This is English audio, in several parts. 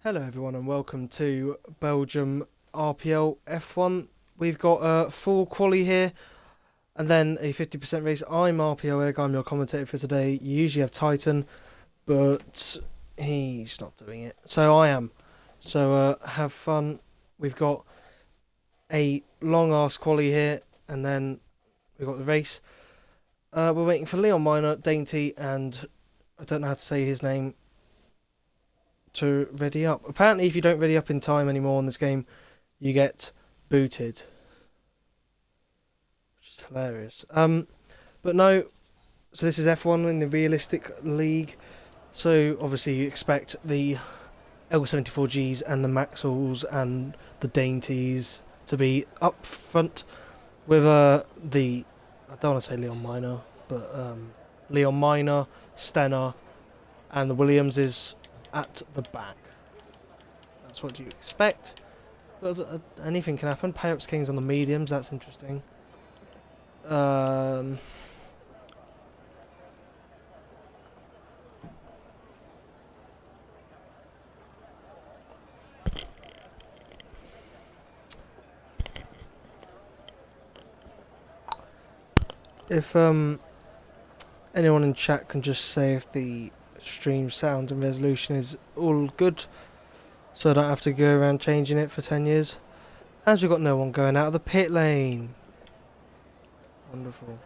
Hello everyone and welcome to Belgium RPL F1. We've got a full quali here and then a 50% race. I'm RPL Egg, I'm your commentator for today. You usually have Titan, but he's not doing it. So I am. So have fun. We've got a long ass quali here and then we've got the race. We're waiting for Leon Minor, Dainty and I don't know how to say his name, to ready up. Apparently if you don't ready up in time anymore in this game, you get booted. Which is hilarious. But no, so this is F1 in the realistic league. So obviously you expect the L74Gs and the Maxwells and the Dainties to be up front with the, I don't want to say Leon Minor, but Leon Minor, Stenner and the Williamses at the back. That's what you expect. But anything can happen. Payups Kings on the mediums, that's interesting. If anyone in chat can just say if the stream sound and resolution is all good, so I don't have to go around changing it for 10 years. As we've got no one going out of the pit lane. Wonderful.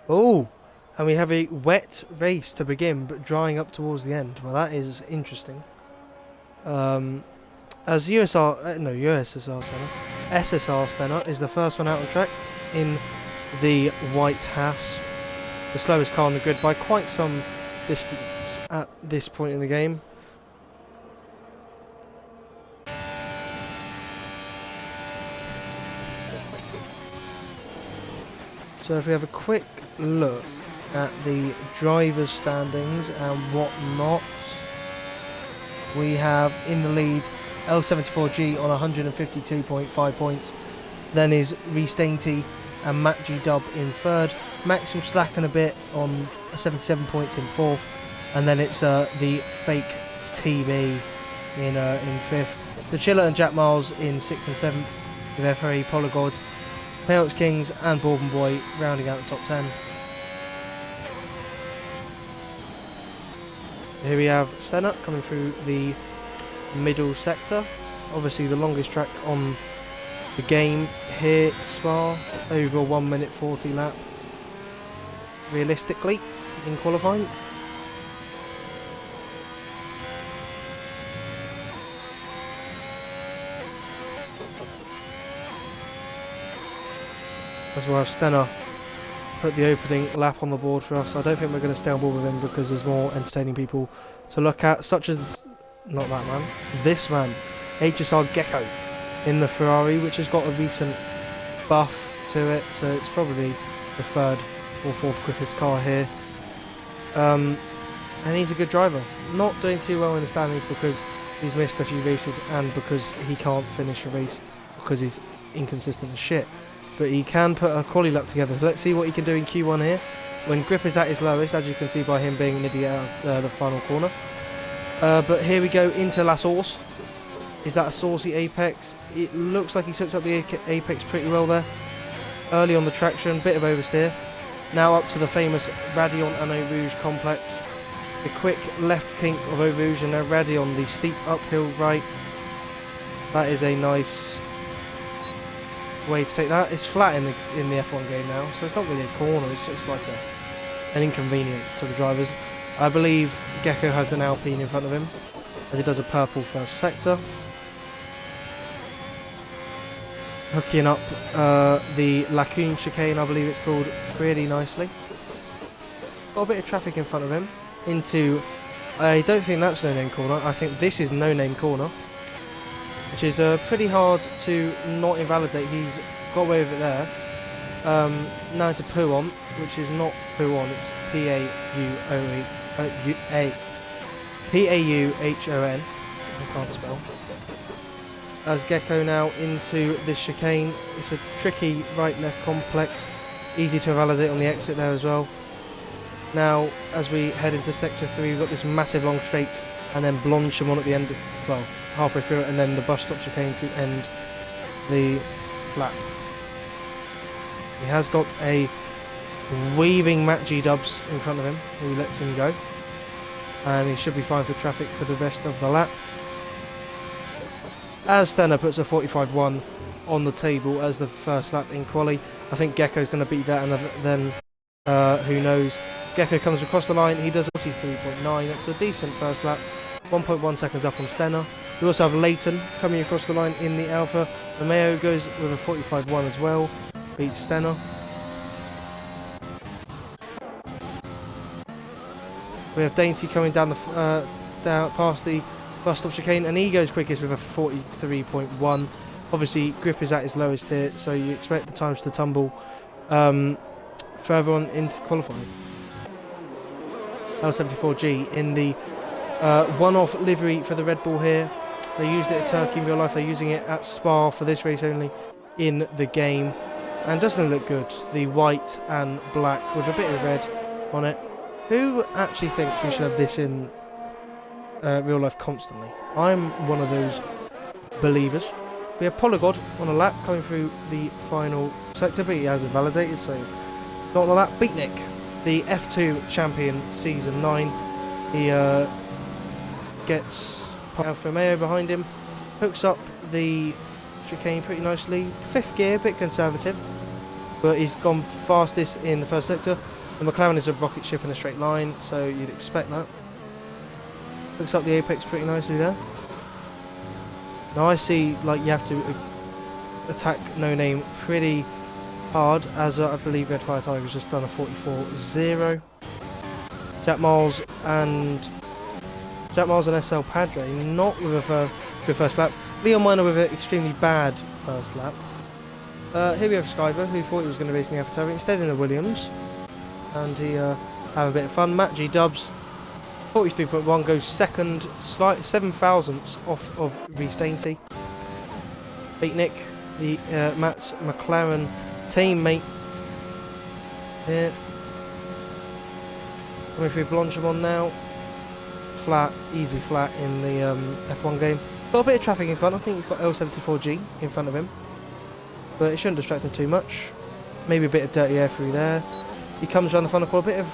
Oh, and we have a wet race to begin, but drying up towards the end. Well, that is interesting. As USSR Senna, SSR Senna is the first one out on track in the white Haas, the slowest car on the grid by quite some distance at this point in the game. So if we have a quick look at the drivers' standings and whatnot, we have in the lead L74G on 152.5 points, then is Reece Dainty and Matt G Dub in third, Max will slacken a bit on 77 points in fourth, and then it's the fake TB in fifth, the Chiller and Jack Miles in sixth and seventh, with FRA Polygod, Payouts Kings and Bourbon Boy rounding out the top 10. Here we have Stenner coming through the middle sector, obviously the longest track on the game here, Spa, over a 1 minute 40 lap realistically in qualifying. As well as Stenner put the opening lap on the board for us. I don't think we're going to stay on board with him because there's more entertaining people to look at, such as, not that man, this man, HSR Gecko in the Ferrari, which has got a recent buff to it, so it's probably the third or fourth quickest car here. And he's a good driver. Not doing too well in the standings because he's missed a few races and because he can't finish a race because he's inconsistent as shit. But he can put a quali lap together, so let's see what he can do in Q1 here. When grip is at its lowest, as you can see by him being an idiot out of the final corner. But here we go into La Source. Is that a saucy apex? It looks like he soaks up the apex pretty well there. Early on the traction, bit of oversteer. Now up to the famous Radion and Eau Rouge complex. The quick left kink of Eau Rouge and now Radion, the steep uphill right. That is a nice way to take that. It's flat in the F1 game now, so it's not really a corner, it's just like an inconvenience to the drivers. I believe Gecko has an Alpine in front of him, as he does a purple first sector. Hooking up the Lacune chicane, I believe it's called, pretty nicely. Got a bit of traffic in front of him into, I don't think that's no name corner, I think this is no name corner, which is pretty hard to not invalidate. He's got away with it there. Now into Pouhon, which is not Pouhon, it's P-A-U-H-O-N. I can't spell. as Gecko now into this chicane. It's a tricky right-left complex, easy to validate on the exit there as well. Now, as we head into Sector 3, we've got this massive long straight, and then Blanchimont at the end, well, halfway through it, and then the bus stop chicane to end the lap. He has got a weaving Matt G Dubs in front of him, who lets him go. And he should be fine for traffic for the rest of the lap. As Stenner puts a 45.1 on the table as the first lap in quali. I think Gecko's going to beat that, and then who knows. Gecko comes across the line, he does 43.9, that's a decent first lap. 1.1 seconds up on Stenner. We also have Leighton coming across the line in the Alfa Romeo, goes with a 45.1 as well, beats Stenner. We have Dainty coming down down past the bus stop chicane, and he goes quickest with a 43.1. Obviously, grip is at its lowest here, so you expect the times to tumble further on into qualifying. L74G in the one-off livery for the Red Bull here. They used it at Turkey in real life, they're using it at Spa for this race only in the game. And doesn't look good, the white and black with a bit of red on it. Who actually thinks we should have this in real life constantly? I'm one of those believers. We have Polygod on a lap coming through the final sector, but he hasn't validated, so not on a lap. Beatnik, the F2 champion season 9. He gets Alfa Romeo behind him, hooks up the chicane pretty nicely. 5th gear, a bit conservative, but he's gone fastest in the first sector. The McLaren is a rocket ship in a straight line, so you'd expect that. Hooks up the apex pretty nicely there. Now I see like you have to attack No Name pretty hard, as I believe Red Fire Tiger's just done a 44.0. Jack Miles and SL Padre not with a good first lap. Leon Minor with an extremely bad first lap. Here we have Skyver, who thought he was going to race in the AlphaTauri, instead in the Williams, and he have a bit of fun. Matt G Dubs 43.1 goes second, slight 7 thousandths off of Reece Dainty. Beatnik, the Matt's McLaren teammate here. Coming through Blanchimont now. Flat, easy flat in the F1 game. Got a bit of traffic in front. I think he's got L74G in front of him, but it shouldn't distract him too much. Maybe a bit of dirty air through there. He comes around the final corner, a bit of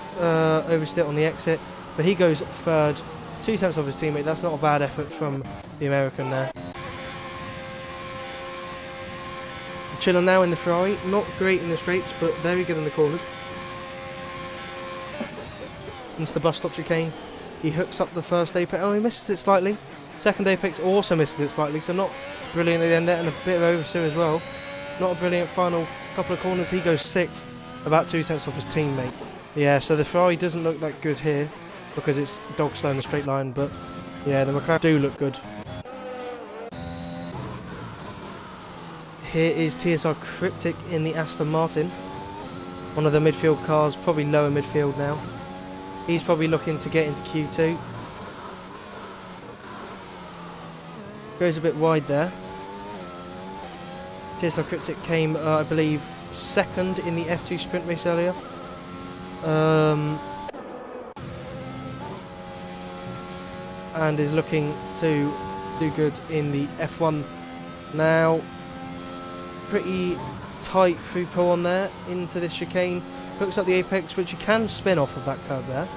oversteer on the exit, but he goes third, 2 tenths off his teammate. That's not a bad effort from the American there. Chilling now in the Ferrari, not great in the straights, but very good in the corners. Into the bus stop chicane, he hooks up the first apex. Oh, he misses it slightly. Second apex also misses it slightly, so not brilliant at the end there, and a bit of oversteer as well. Not a brilliant final couple of corners. He goes 6th, about 2 tenths off his teammate. Yeah, so the Ferrari doesn't look that good here because it's dog slow in the straight line, but yeah, the McLaren do look good. Here is TSR Cryptic in the Aston Martin, one of the midfield cars, probably lower midfield now. He's probably looking to get into Q2. Goes a bit wide there. TSR Cryptic came, I believe, second in the F2 sprint race earlier. And is looking to do good in the F1 now. Pretty tight through pull on there into this chicane. Hooks up the apex, which you can spin off of that curve there.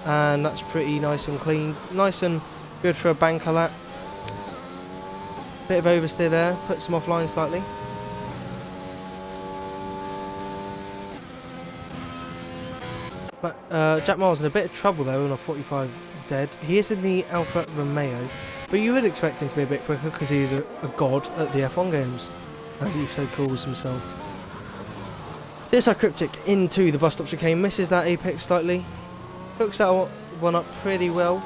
And that's pretty nice and clean. Nice and good for a banker lap. Bit of oversteer there, puts him offline slightly. But Jack Miles in a bit of trouble though on a 45 dead. He is in the Alfa Romeo, but you would expect him to be a bit quicker because he's a god at the F1 games, as he so calls himself. TSR Cryptic into the bus stop chicane, misses that apex slightly. Hooks that one up pretty well.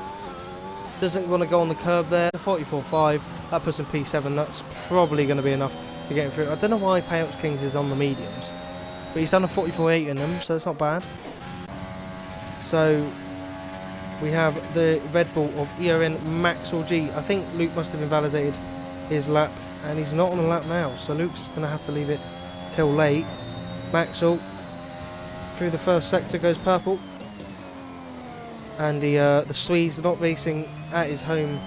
Doesn't want to go on the curb there. 44.5, that puts him P7. That's probably going to be enough to get him through. I don't know why Payouts Kings is on the mediums, but he's done a 44.8 in them, so it's not bad. So we have the Red Bull of ERN Maxwell G. I think Luke must have invalidated his lap, and he's not on a lap now, so Luke's going to have to leave it till late. Maxwell through the first sector goes purple, and the Swede's not racing at his home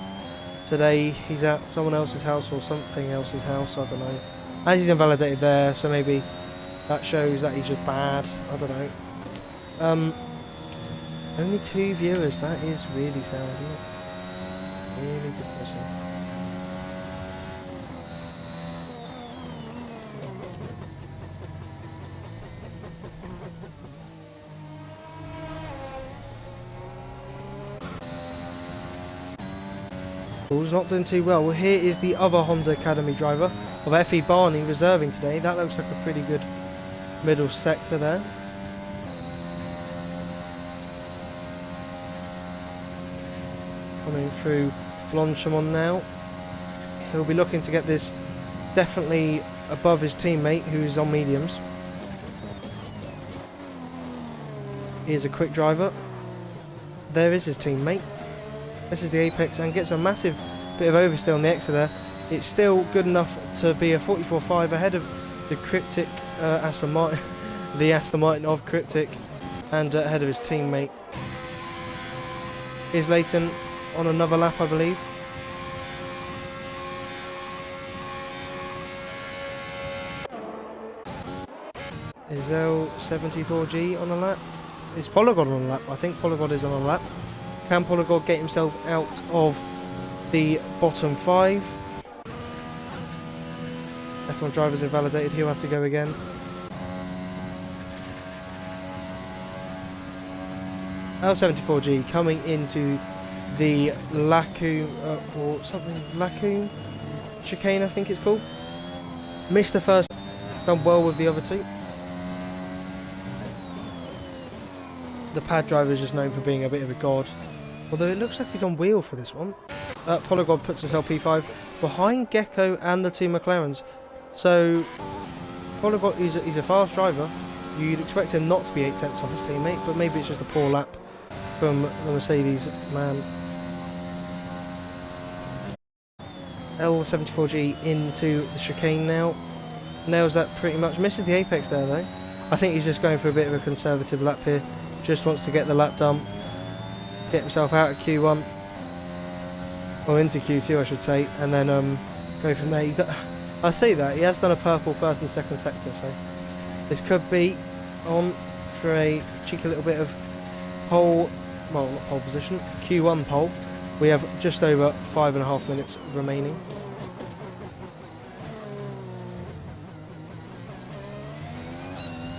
today. He's at someone else's house or something else's house, I don't know. As he's invalidated there, so maybe that shows that he's just bad, I don't know. Only 2 viewers, that is really sad, isn't it? Really depressing. He's not doing too well. Well, here is the other Honda Academy driver of Effie Barney reserving today. That looks like a pretty good middle sector there. Coming through Blanchimont now. He'll be looking to get this definitely above his teammate who's on mediums. He is a quick driver. There is his teammate. This is the apex and gets a massive bit of oversteer on the exit there. It's still good enough to be a 44.5 ahead of the Cryptic Aston Martin, the Aston Martin of Cryptic, and ahead of his teammate. Here's Leighton on another lap, I believe. Is L74G on a lap? Is Polygon on a lap? I think Polygon is on a lap. Can Polygon get himself out of the bottom 5? F1 driver's invalidated, he'll have to go again. L74G coming into the Lacoon, or something, Lacoon chicane I think it's called. Missed the first, it's done well with the other two. The pad driver is just known for being a bit of a god. Although it looks like he's on wheel for this one. Polygon puts himself P5 behind Gecko and the two McLarens. So Polygon, he's a fast driver. You'd expect him not to be 8 tenths off his teammate, but maybe it's just a poor lap from the Mercedes man. L74G into the chicane now. Nails that pretty much. Misses the apex there though. I think he's just going for a bit of a conservative lap here. Just wants to get the lap done. Get himself out of Q1. Or into Q2 I should say. And then go from there. I say that, he has done a purple first and second sector. So this could be on for a cheeky little bit of pole, well not pole position, Q1 pole. We have just over 5.5 minutes remaining.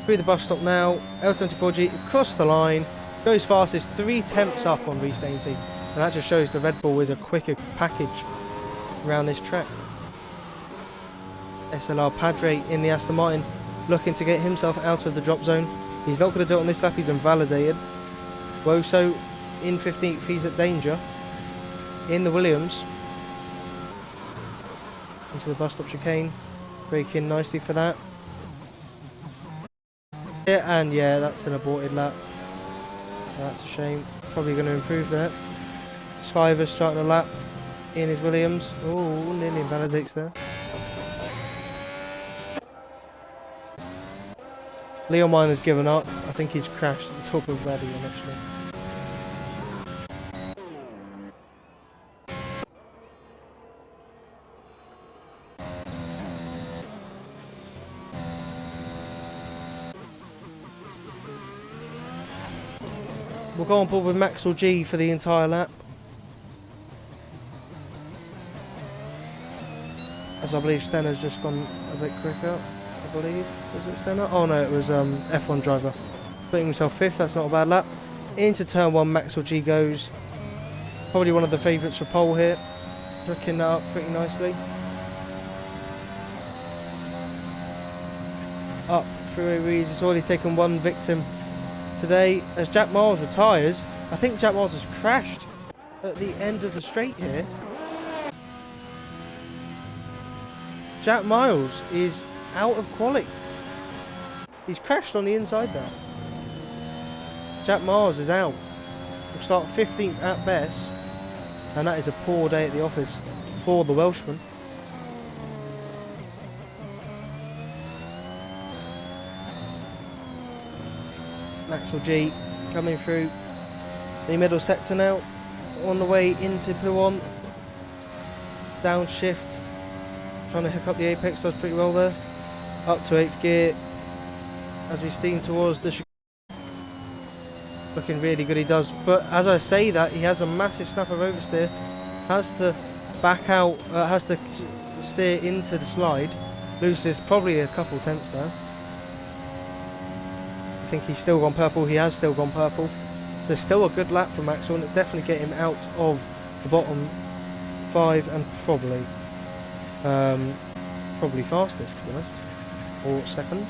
Through the bus stop now, L74G across the line, goes fastest, 3 tenths up on Reece Dainty, and that just shows the Red Bull is a quicker package around this track. SLR Padre in the Aston Martin, looking to get himself out of the drop zone. He's not going to do it on this lap, he's invalidated. Woso in 15th, he's at danger. In the Williams, into the bus stop chicane, brake in nicely for that. Yeah, and yeah, that's an aborted lap. That's a shame. Probably going to improve that. Skyver's starting a lap in his Williams. Oh, nearly invalidates there. Leon Mine has given up. I think he's crashed at the top of Radion actually. We'll go on board with Maxwell G for the entire lap. As I believe Stenna's just gone a bit quicker, I believe. Was it Stenna? Oh no, it was F1 driver. Putting himself 5th, that's not a bad lap. Into turn 1, Maxwell G goes. Probably one of the favourites for pole here. Looking that up pretty nicely. Up through a Reeds, it's already taken 1 victim today as Jack Miles retires. I think Jack Miles has crashed at the end of the straight here. Jack Miles is out of quali. He's crashed on the inside there. Jack Miles is out. Will start 15th at best, and that is a poor day at the office for the Welshman. Maxwell G coming through the middle sector now, on the way into Puon. Downshift, trying to hook up the apex, does pretty well there. Up to 8th gear, as we've seen towards the looking really good he does, but as I say that, he has a massive snap of oversteer, has to back out, has to steer into the slide, loses probably a couple tenths there. I think he's still gone purple, he has still gone purple, so still a good lap for Maxwell, and definitely get him out of the bottom 5 and probably fastest, to be honest, or second.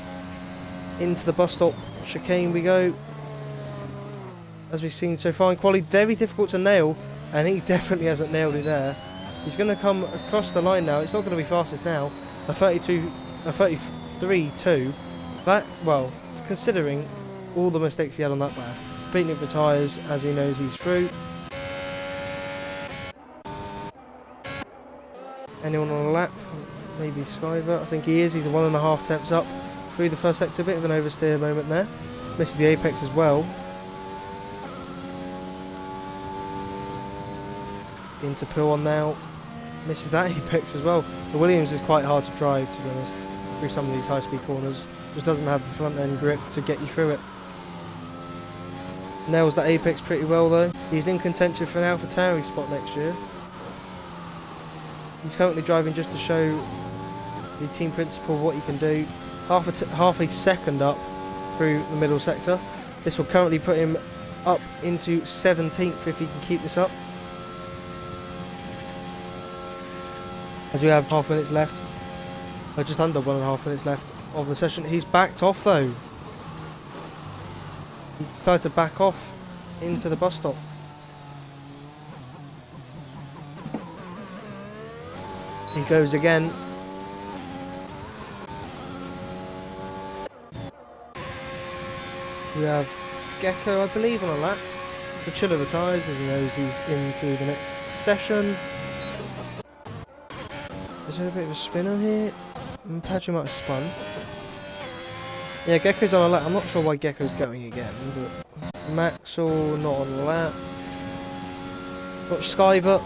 Into the bus stop chicane we go. As we've seen so far in quali, very difficult to nail, and he definitely hasn't nailed it there. He's going to come across the line now. It's not going to be fastest now. A 33.2. That, well, considering all the mistakes he had on that bad. Beating up the tyres as he knows he's through. Anyone on a lap? Maybe Skyver. I think he is. He's 1.5 temps up through the first sector. Bit of an oversteer moment there. Misses the apex as well. Into Puon now. Misses that apex as well. The Williams is quite hard to drive, to be honest, through some of these high speed corners. Just doesn't have the front end grip to get you through it. Nails that apex pretty well though. He's in contention for an AlphaTauri spot next year. He's currently driving just to show the team principal what he can do. Half a second up through the middle sector. This will currently put him up into 17th if he can keep this up. As we have half minutes left, just under 1.5 minutes left of the session. He's backed off though. He's decided to back off into the bus stop. He goes again. We have Gecko, I believe, on a lap. The chill of the tyres as he knows he's into the next session. Is there a bit of a spin on here? Padgett might have spun. Yeah, Gecko's on a lap. I'm not sure why Gecko's going again, but Maxwell not on a lap. Got Skyver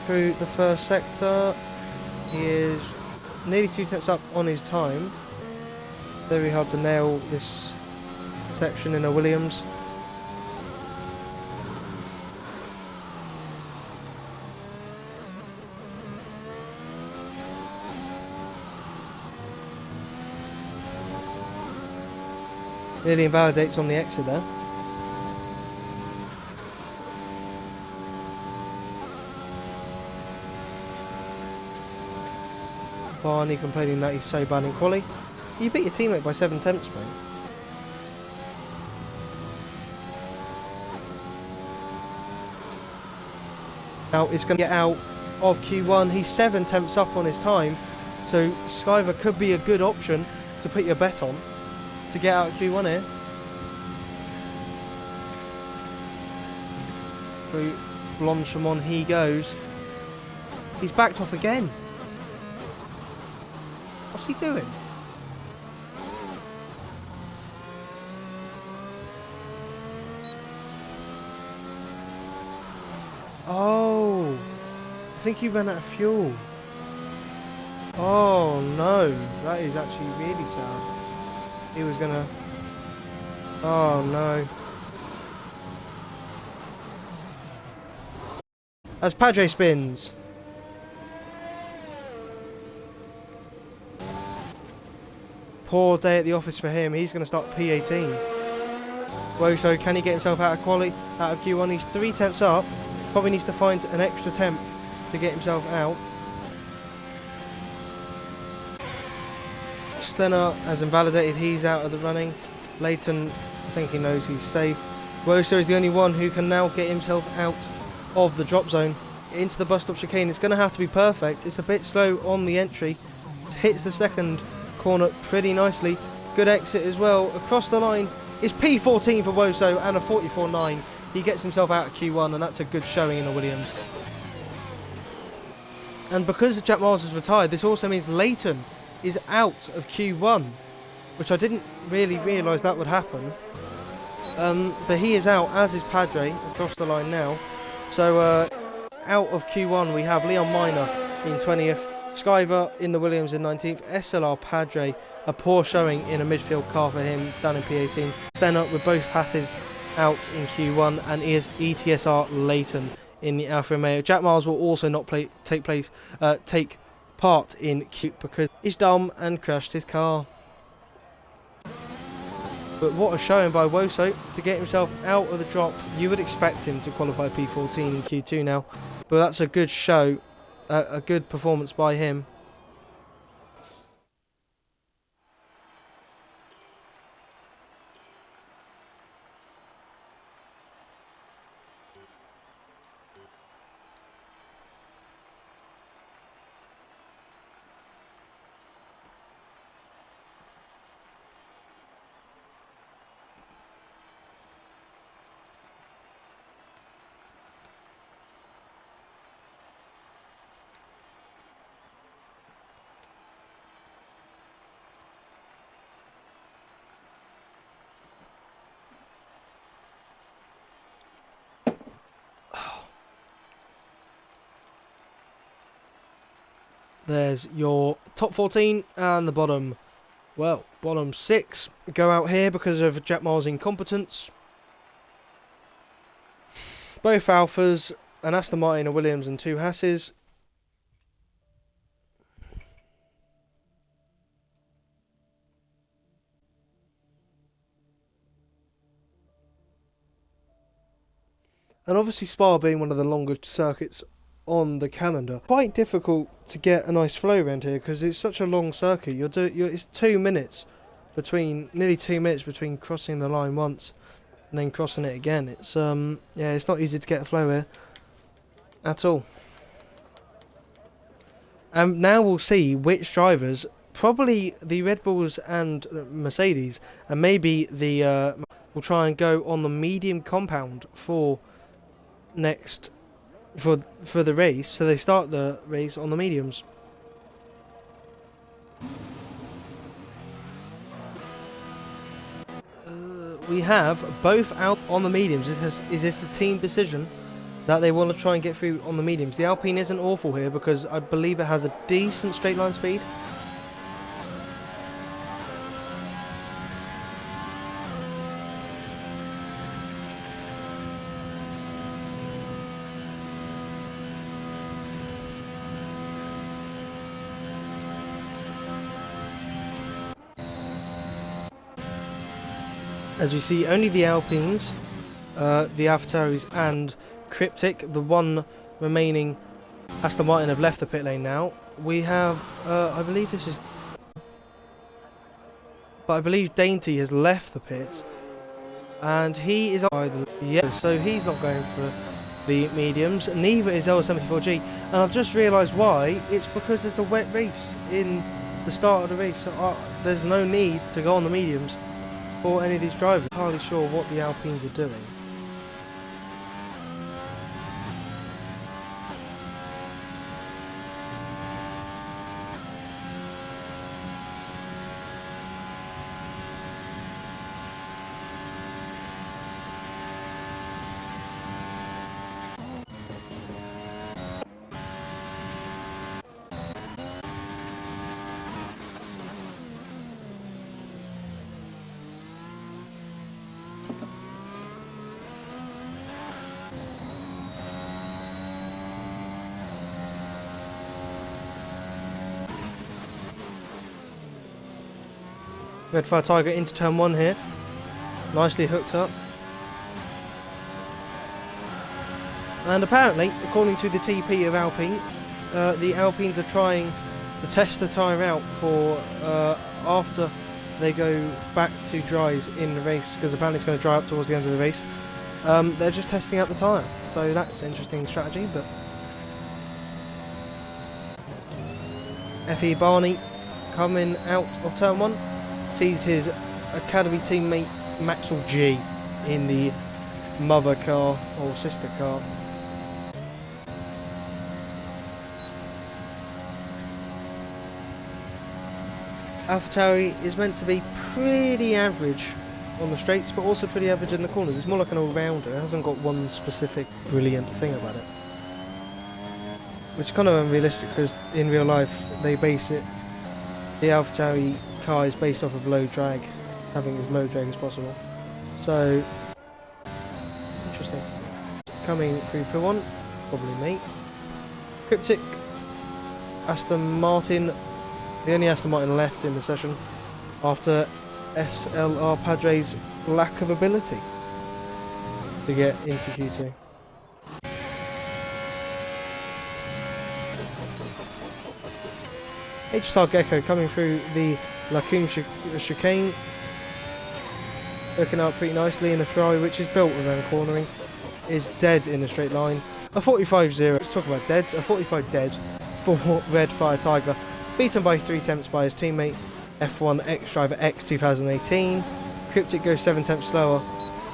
through the first sector. He is nearly 2 temps up on his time. Very hard to nail this section in a Williams. Nearly invalidates on the exit there. Barney complaining that he's so bad in quali. You beat your teammate by 7 temps, mate. Now it's going to get out of Q1. He's 7 temps up on his time, so Skyver could be a good option to put your bet on to get out of Q1 here. Through Blanchimont he goes. He's backed off again. What's he doing? Oh, I think he ran out of fuel. Oh no, that is actually really sad. He was gonna... Oh no. As Padgett spins. Poor day at the office for him. He's going to start P18. Woso, can he get himself out of quali, out of Q1? He's 3 temps up. Probably needs to find an extra temp to get himself out. Stenner has invalidated. He's out of the running. Leighton, I think he knows he's safe. Woso is the only one who can now get himself out of the drop zone into the bus stop chicane. It's going to have to be perfect. It's a bit slow on the entry. It hits the second corner pretty nicely. Good exit as well. Across the line is P14 for Woso and a 44.9. He gets himself out of Q1, and that's a good showing in the Williams. And because Jack Miles has retired, this also means Leighton is out of Q1. which I didn't really realise that would happen. But he is out, as is Padre, across the line now. So out of Q1 we have Leon Minor in 20th, Skyver in the Williams in 19th, SLR Padre, a poor showing in a midfield car for him down in P18. Stenner with both passes out in Q1, and ETSR Leighton in the Alfa Romeo. Jack Miles will also not take part in Q because he's dumb and crashed his car. But what a showing by Woso to get himself out of the drop. You would expect him to qualify P14 in Q2 now, but that's a good show, a good performance by him. There's your top 14 and the bottom, well, bottom 6 go out here because of Jack Miles' incompetence. Both Alphas, an Aston Martin, a Williams and 2 Hasses. And obviously Spa being one of the longer circuits on the calendar, quite difficult to get a nice flow around here because it's such a long circuit. It's 2 minutes between, nearly 2 minutes between crossing the line once and then crossing it again. It's yeah, it's not easy to get a flow here at all. And now we'll see which drivers, probably the Red Bulls and Mercedes, and maybe the will try and go on the medium compound for next. For the race, so they start the race on the mediums. We have both out on the mediums. Is this a team decision that they want to try and get through on the mediums? The Alpine isn't awful here because I believe it has a decent straight line speed. As we see, only the Alpines, the AlphaTauris and Cryptic, the one remaining Aston Martin, have left the pit lane now. We have, I believe this is... But I believe Dainty has left the pits. And he is either... Yeah, so he's not going for the mediums. Neither is L74G. And I've just realised why. It's because there's a wet race in the start of the race. So there's no need to go on the mediums for any of these drivers. I'm hardly sure what the Alpines are doing. Red Fire Tiger into turn 1 here. Nicely hooked up. And apparently, according to the TP of Alpine, the Alpines are trying to test the tyre out for after they go back to dries in the race, because apparently it's going to dry up towards the end of the race. They're just testing out the tyre, so that's an interesting strategy. But FE Barney coming out of turn 1. Sees his academy teammate Maxwell G in the mother car or sister car. AlphaTauri is meant to be pretty average on the straights, but also pretty average in the corners. It's more like an all-rounder. It hasn't got one specific brilliant thing about it, which is kind of unrealistic because in real life they base it. The AlphaTauri car is based off of low drag, having as low drag as possible. So interesting. Coming through P1, probably me. Cryptic, Aston Martin, the only Aston Martin left in the session after SLR Padre's lack of ability to get into Q2. HSR Gecko coming through the Lacune chicane, looking up pretty nicely in a Ferrari which is built around cornering, is dead in a straight line. A 45-0, let's talk about deads, a 45 dead for Red Fire Tiger, beaten by 3 tenths by his teammate, F1 X Driver X 2018. Cryptic goes 7 tenths slower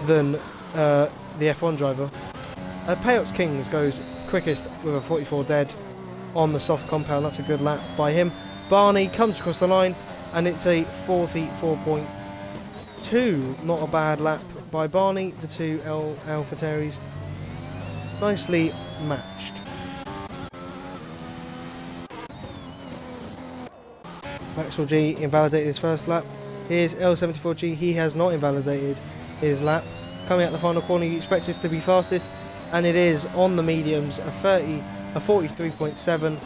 than the F1 driver. Payouts Kings goes quickest with a 44 dead on the soft compound, that's a good lap by him. Barney comes across the line and it's a 44.2, not a bad lap by Barney, the two AlphaTauris. Nicely matched. Maxwell G invalidated his first lap. Here's L74G, he has not invalidated his lap. Coming out the final corner, you expect this to be fastest, and it is on the mediums, a 43.7,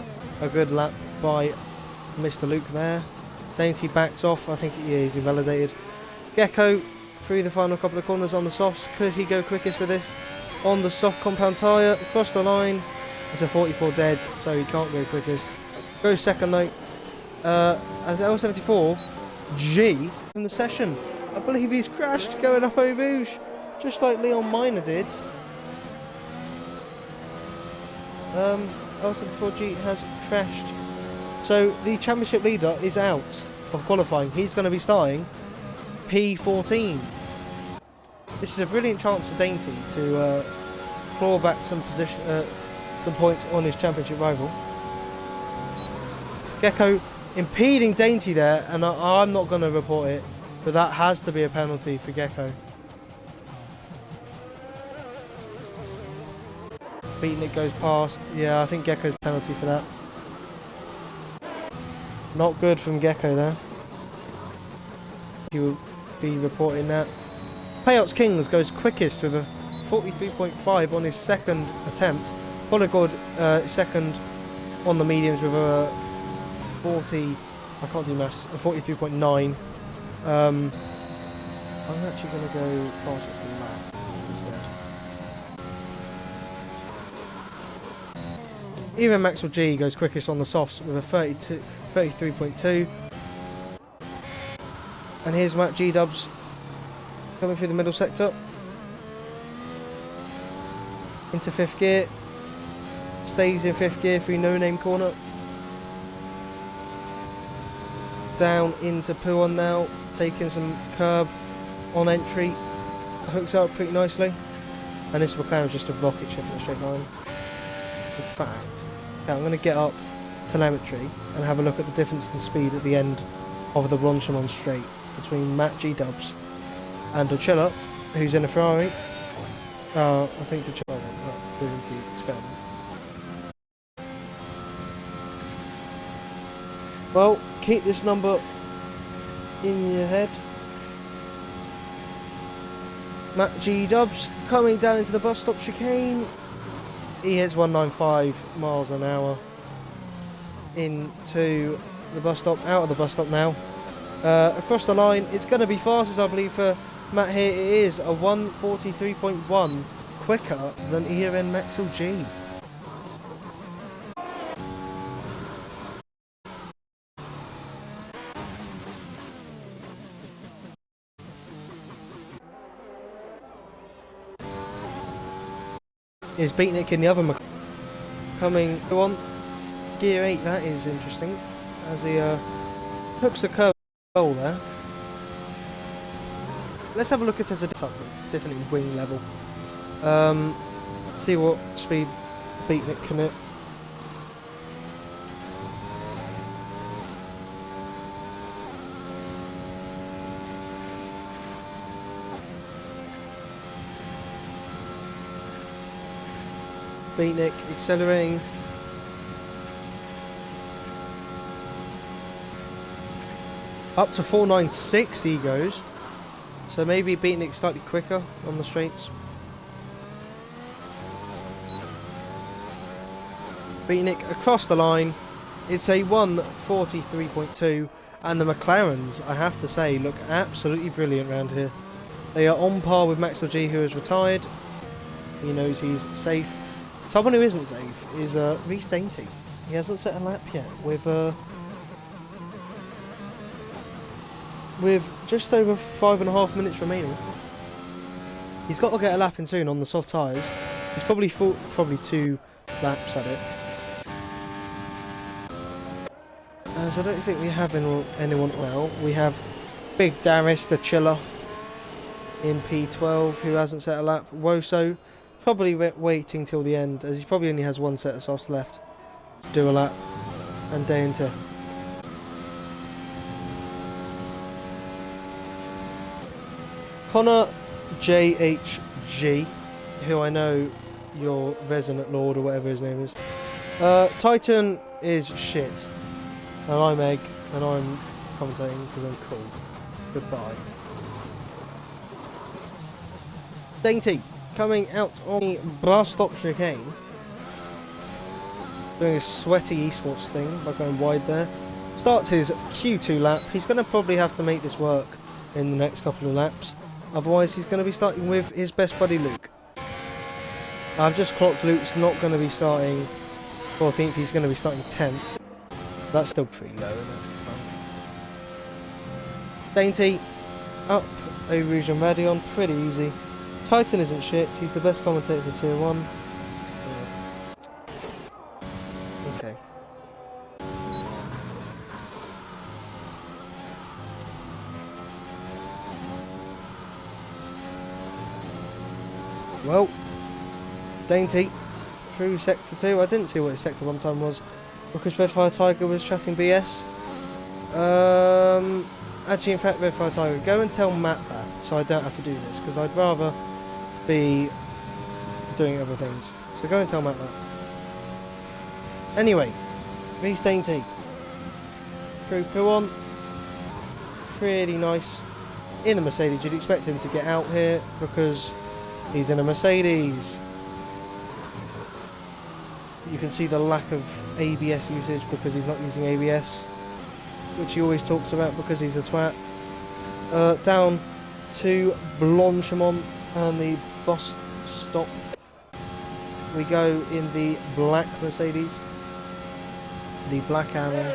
a good lap by Mr. Luke there. Dainty backs off, I think he's invalidated. Gecko through the final couple of corners on the softs, could he go quickest with this? On the soft compound tyre, across the line, it's a 44 dead, so he can't go quickest. Goes second though, as L74G in the session. I believe he's crashed going up Eau Rouge, just like Leon Minor did. L74G has crashed. So the championship leader is out of qualifying. He's going to be starting P14. This is a brilliant chance for Dainty to claw back some points on his championship rival. Gecko impeding Dainty there, and I'm not going to report it, but that has to be a penalty for Gecko. Beating it goes past. Yeah, I think Gecko's penalty for that. Not good from Gecko there. He will be reporting that. Payouts Kings goes quickest with a 43.5 on his second attempt. Bolligod second on the mediums with a 40, I can't do maths, a 43.9. I'm actually going to go fastest than that instead. Even Maxwell G goes quickest on the softs with a 33.2. And here's Matt G Dubs coming through the middle sector into 5th gear, stays in 5th gear through No Name corner, down into P1 now, taking some curb on entry, hooks up pretty nicely, and this McLaren's just a rocket ship in a straight line. In fact, okay, I'm going to get up telemetry and have a look at the difference in speed at the end of the Ronchemont straight between Matt G Dubs and Docilla, who's in a Ferrari. I think Docilla wins the experiment. Well, keep this number in your head. Matt G Dubs coming down into the bus stop chicane. He hits 195 miles an hour into the bus stop, out of the bus stop now. Across the line, it's going to be fastest, I believe, for Matt here. It is a 143.1 quicker than Ian Maxwell G. Is beatnik in the other coming on gear 8. That is interesting as he hooks the curve goal there. Let's have a look if there's a different wing level. See what speed beatnik can hit. Beatnik accelerating. Up to 496 he goes. So maybe Beatnik slightly quicker on the straights. Beatnik across the line. It's a 1:43.2, and the McLarens, I have to say, look absolutely brilliant around here. They are on par with Maxwell G, who has retired. He knows he's safe. Someone who isn't safe is Reece Dainty. He hasn't set a lap yet with just over 5.5 minutes remaining. He's got to get a lap in soon on the soft tyres. He's probably 2 laps at it. As I don't think we have anyone well. We have Big Darius the Chiller in P12 who hasn't set a lap. Woso probably waiting till the end, as he probably only has 1 set of softs left to do a lap. And Dainty. Connor JHG, who I know your Resonant Lord or whatever his name is. Titan is shit. And I'm Egg, and I'm commentating because I'm cool. Goodbye. Dainty coming out on the brass stop chicane. Doing a sweaty esports thing by going wide there. Starts his Q2 lap. He's going to probably have to make this work in the next couple of laps. Otherwise, he's going to be starting with his best buddy Luke. I've just clocked Luke's not going to be starting 14th, he's going to be starting 10th. That's still pretty low, isn't it? Dainty up a Rouge and Radion, pretty easy. Titan isn't shit, he's the best commentator for Tier 1. Yeah. Okay. Well, Dainty through Sector 2. I didn't see what his Sector 1 time was because Redfire Tiger was chatting BS. Actually, in fact, Redfire Tiger, go and tell Matt that so I don't have to do this because I'd rather be doing other things. So go and tell Matt that. Anyway, Reece Dainty through Puon. Pretty nice. In the Mercedes, you'd expect him to get out here because he's in a Mercedes. You can see the lack of ABS usage because he's not using ABS, which he always talks about because he's a twat. Down to Blanchimont and the bus stop. We go in the black Mercedes. The black arrow.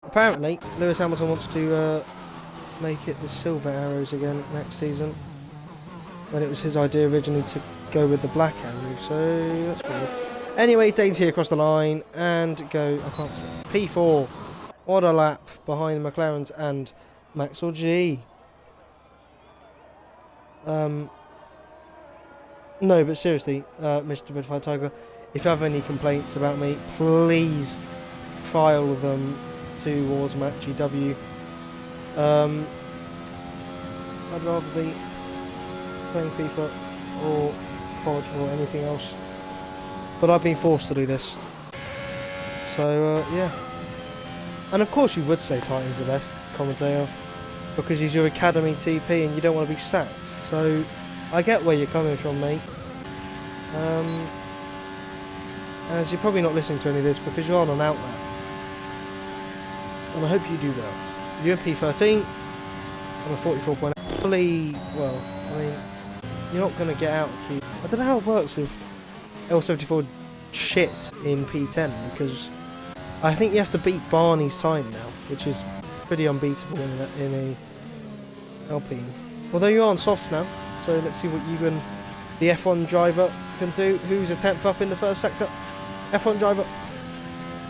Apparently, Lewis Hamilton wants to make it the silver arrows again next season, when it was his idea originally to go with the black arrow, so that's weird. Anyway, Dainty across the line and go, I can't see, P4. What a lap behind the McLarens and Maxwell G. No, but seriously, Mr. Redfire Tiger, if you have any complaints about me, please file them towards Matt GW. I'd rather be playing FIFA or COD or anything else, but I've been forced to do this, so yeah. And of course you would say Titan's the best commentator because he's your academy TP and you don't want to be sacked, so I get where you're coming from, mate. As you're probably not listening to any of this because you're on an outlet, and I hope you do well. You're in P13 on a 44.8. Well, I mean, you're not going to get out of Q. I don't know how it works with L74 shit in P10 because I think you have to beat Barney's time now, which is pretty unbeatable in a Alpine. Although you're on softs now, so let's see what you and the F1 driver can do. Who's a 10th up in the first sector? F1 driver.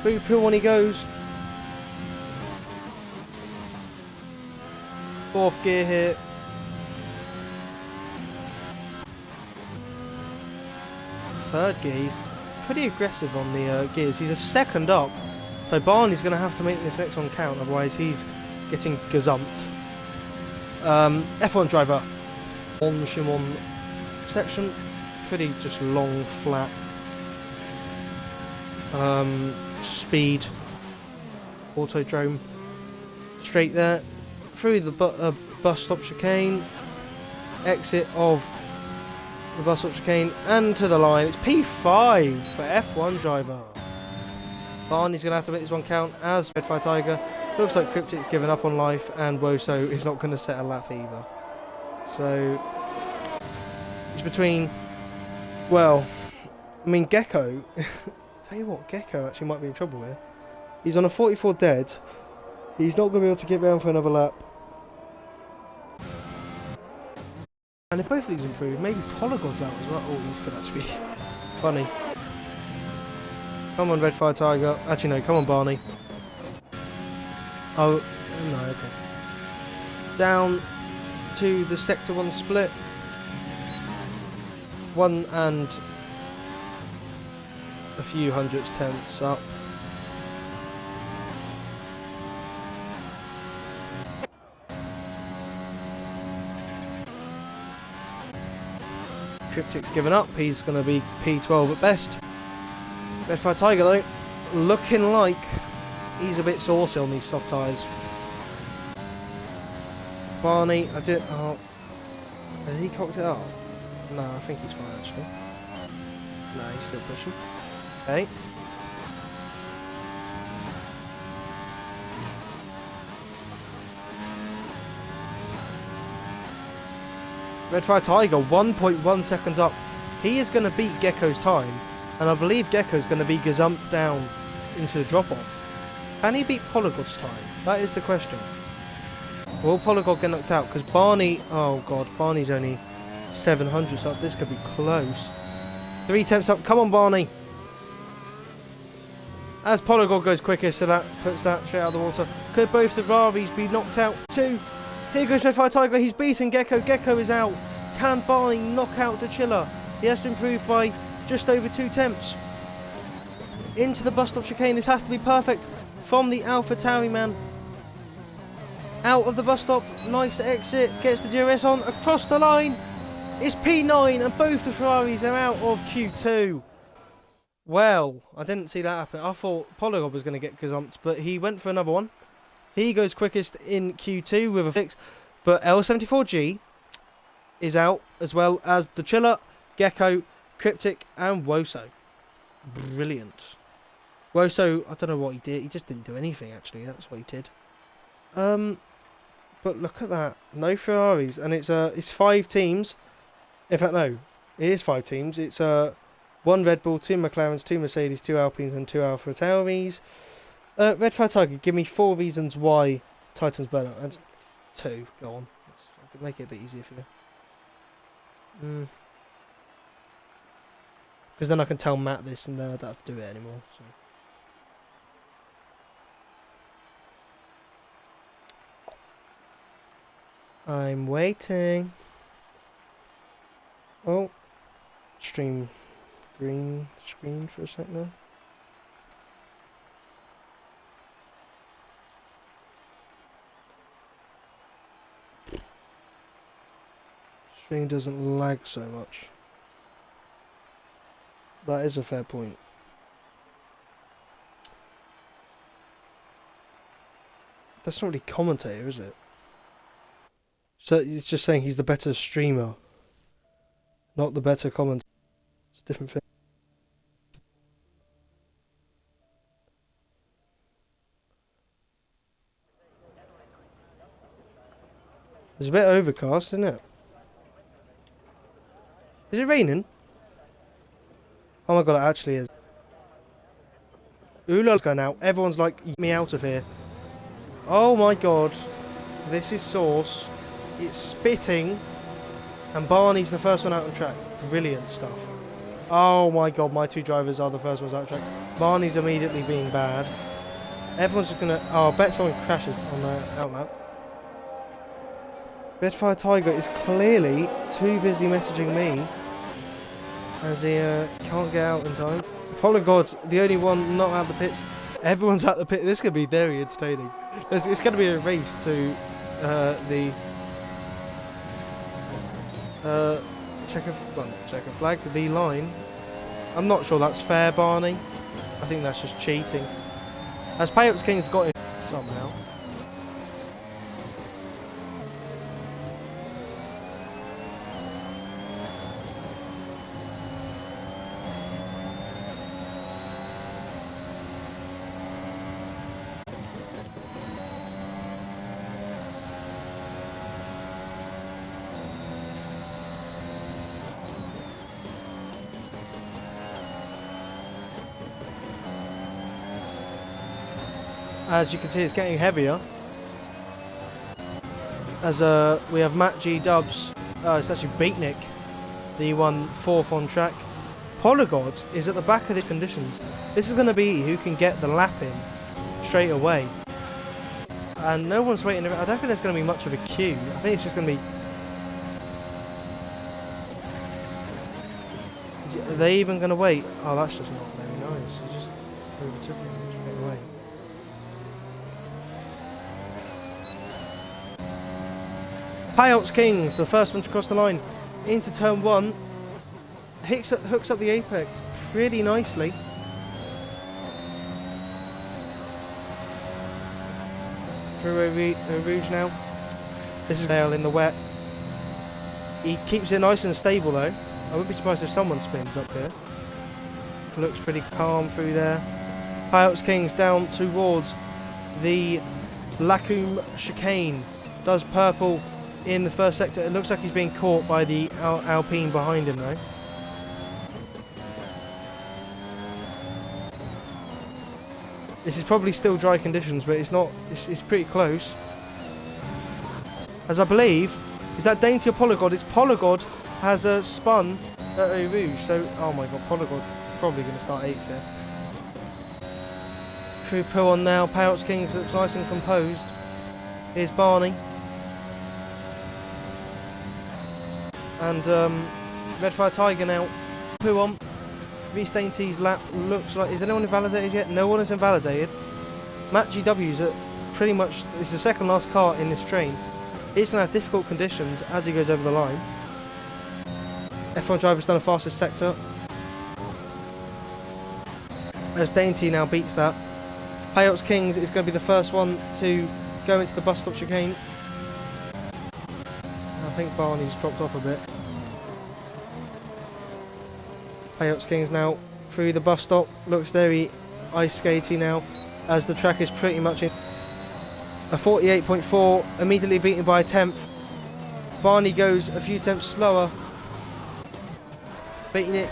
Through P1 he goes. 4th gear here. Third gear, he's pretty aggressive on the gears. He's a second up, so Barney's going to have to make this next one count, otherwise he's getting gazumped. F1 driver on Shimon section pretty just long, flat speed autodrome. Straight there, through the bus stop chicane, exit of the bus stop chicane, and to the line. It's P5 for F1 driver. Barney's going to have to make this one count as Red Fire Tiger. Looks like Cryptic's given up on life, and Woso is not going to set a lap either. So, it's between, well, I mean, Gecko, tell you what, Gecko actually might be in trouble here. He's on a 44 dead. He's not going to be able to get round for another lap. And if both of these improve, maybe Polygon's out as well. Oh, this could actually be funny. Come on, Red Fire Tiger. Actually, no, come on, Barney. Oh, no, okay. Down to the Sector 1 split. 1 and a few hundredths tenths up. Cryptic's given up. He's going to be P12 at best. Red Fire Tiger, though, looking like he's a bit saucy on these soft tyres. Barney, oh, has he cocked it up? No, I think he's fine, actually. No, he's still pushing. Okay. Red Fire Tiger, 1.1 seconds up. He is going to beat Gecko's time, and I believe Gecko's going to be gazumped down into the drop-off. Can he beat Polygod's time? That is the question. Will Polygod get knocked out? Because Barney, oh god, Barney's only 700 up. This could be close. 3 tenths up. Come on, Barney. As Polygod goes quickest, so that puts that straight out of the water. Could both the Ferraris be knocked out too? Here goes Red Fire Tiger. He's beaten Gecko. Gecko is out. Can Barney knock out the Chiller? He has to improve by just over 2 tenths. Into the bus stop chicane. This has to be perfect from the Alpha Tauri man. Out of the bus stop. Nice exit. Gets the DRS on. Across the line. It's P9 and both the Ferraris are out of Q2. Well, I didn't see that happen. I thought Polygon was going to get gazumped, but he went for another one. He goes quickest in Q2 with a fix, but L74G is out as well as the Chiller, Gecko, Cryptic and Woso. Brilliant. Woso, I don't know what he did. He just didn't do anything, actually. That's what he did. But look at that. No Ferraris. And it's 5 teams. In fact, no. It is 5 teams. It's 1 Red Bull, 2 McLarens, 2 Mercedes, 2 Alpines and 2 Alfa Tauris. Red Fire Tiger, give me 4 reasons why Titan's better. And 2, go on. I can make it a bit easier for you. Because then I can tell Matt this and then I don't have to do it anymore. So. I'm waiting. Oh. Stream green screen for a sec now. Stream doesn't lag so much. That is a fair point. That's not really commentator, is it? So it's just saying he's the better streamer, not the better commentator. It's a different thing. It's a bit overcast, isn't it? Is it raining? Oh my god, it actually is. Ula's going out. Everyone's like, "Get me out of here." Oh my god. This is sauce. It's spitting. And Barney's the first one out on track. Brilliant stuff. Oh my god, my 2 drivers are the first ones out on track. Barney's immediately being bad. Everyone's just gonna... Oh, I bet someone crashes on the outlap. Red Fire Tiger is clearly too busy messaging me as he can't get out in time. Polygod's the only one not out the pits. Everyone's out the pit. This could be very entertaining. It's going to be a race to checker flag, the line. I'm not sure that's fair, Barney. I think that's just cheating. As Payouts King's got him somehow. As you can see, it's getting heavier. As we have Matt G Dubs, it's actually Beatnik, the one fourth on track. Polygod is at the back of these conditions. This is going to be who can get the lap in straight away. And no one's waiting. I don't think there's going to be much of a queue. I think it's just going to be... Are they even going to wait? Oh, that's just not very nice. He just overtook him straight away. Payouts Kings, the first one to cross the line into turn 1. Hooks up the apex pretty nicely. Through Rouge now. This is Dale in the wet. He keeps it nice and stable though. I wouldn't be surprised if someone spins up here. Looks pretty calm through there. Payouts Kings down towards the Lacombe chicane. Does purple in the first sector. It looks like he's being caught by the Alpine behind him though. This is probably still dry conditions, but it's not. It's pretty close. As I believe, is that Dainty or Polygod? It's Polygod has a spun at Eau Rouge. So, oh my god, Polygod probably going to start 8th here. Through Poo on now. Payouts Kings looks nice and composed. Here's Barney. And Red Fire Tiger now. Poo on. Reese Dainty's lap looks like... Is anyone invalidated yet? No one is invalidated. Matt GW's at pretty much... It's the second last car in this train. It's going to have difficult conditions as he goes over the line. F1 driver's done a fastest sector. As Dainty now beats that. Payouts Kings is going to be the first one to go into the bus stop chicane. I think Barney's dropped off a bit. Payouts Kings now through the bus stop. Looks very ice skatey now as the track is pretty much in. A 48.4 immediately beaten by a 10th. Barney goes a few tenths slower. Beatnik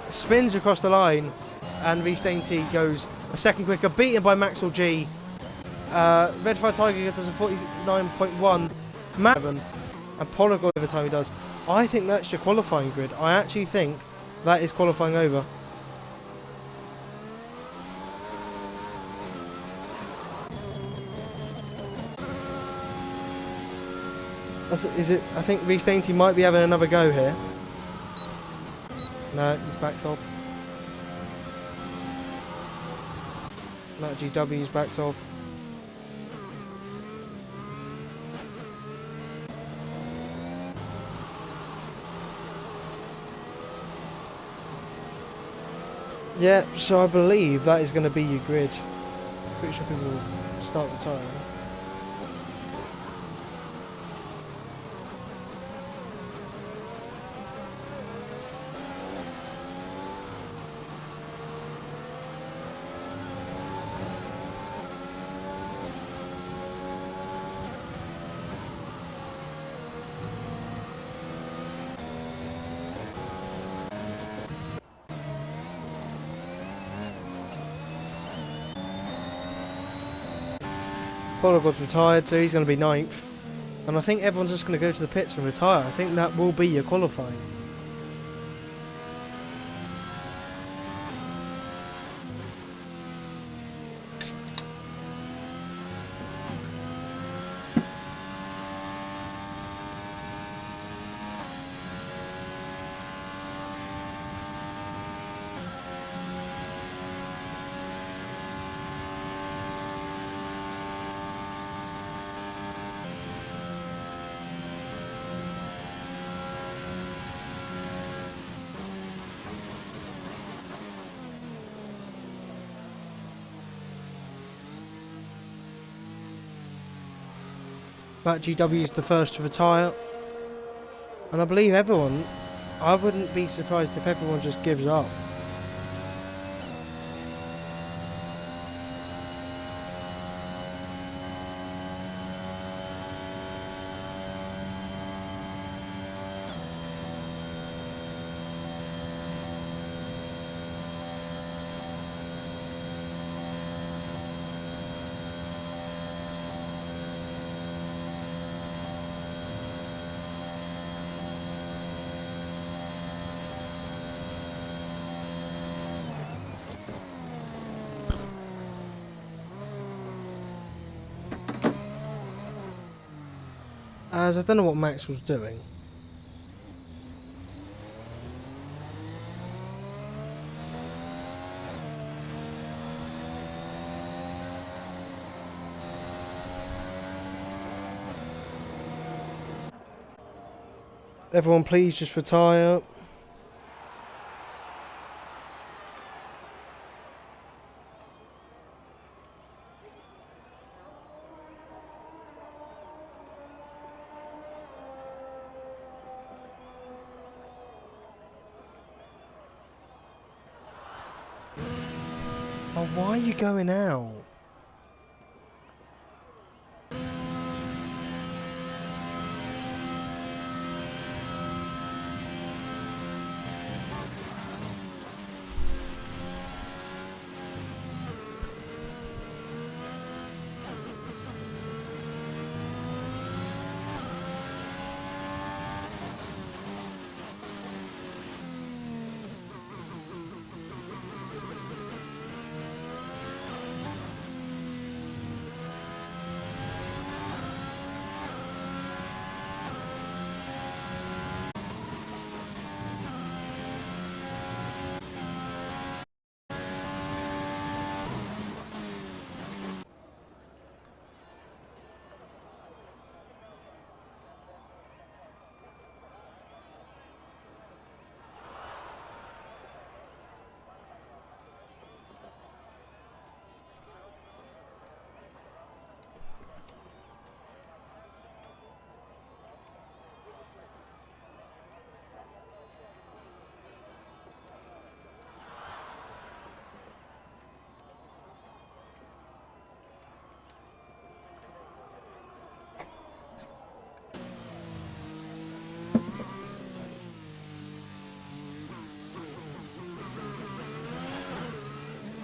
spins across the line and Reese Dainty goes a second quicker, beaten by Maxwell G. Red Fire Tiger does a 49.1. And Polygon every time he does. I think that's your qualifying grid. I actually think that is qualifying over. I think Reese Dainty might be having another go here. No, he's backed off. Matt GW's backed off. Yeah, so I believe that is going to be your grid. Pretty sure people will start retiring. Polygod's retired, so he's going to be 9th. And I think everyone's just going to go to the pits and retire. I think that will be your qualifying. Matt GW is the first to retire. And I believe everyone, I wouldn't be surprised if everyone just gives up. As I don't know what Max was doing. Everyone please just retire. Oh, why are you going out?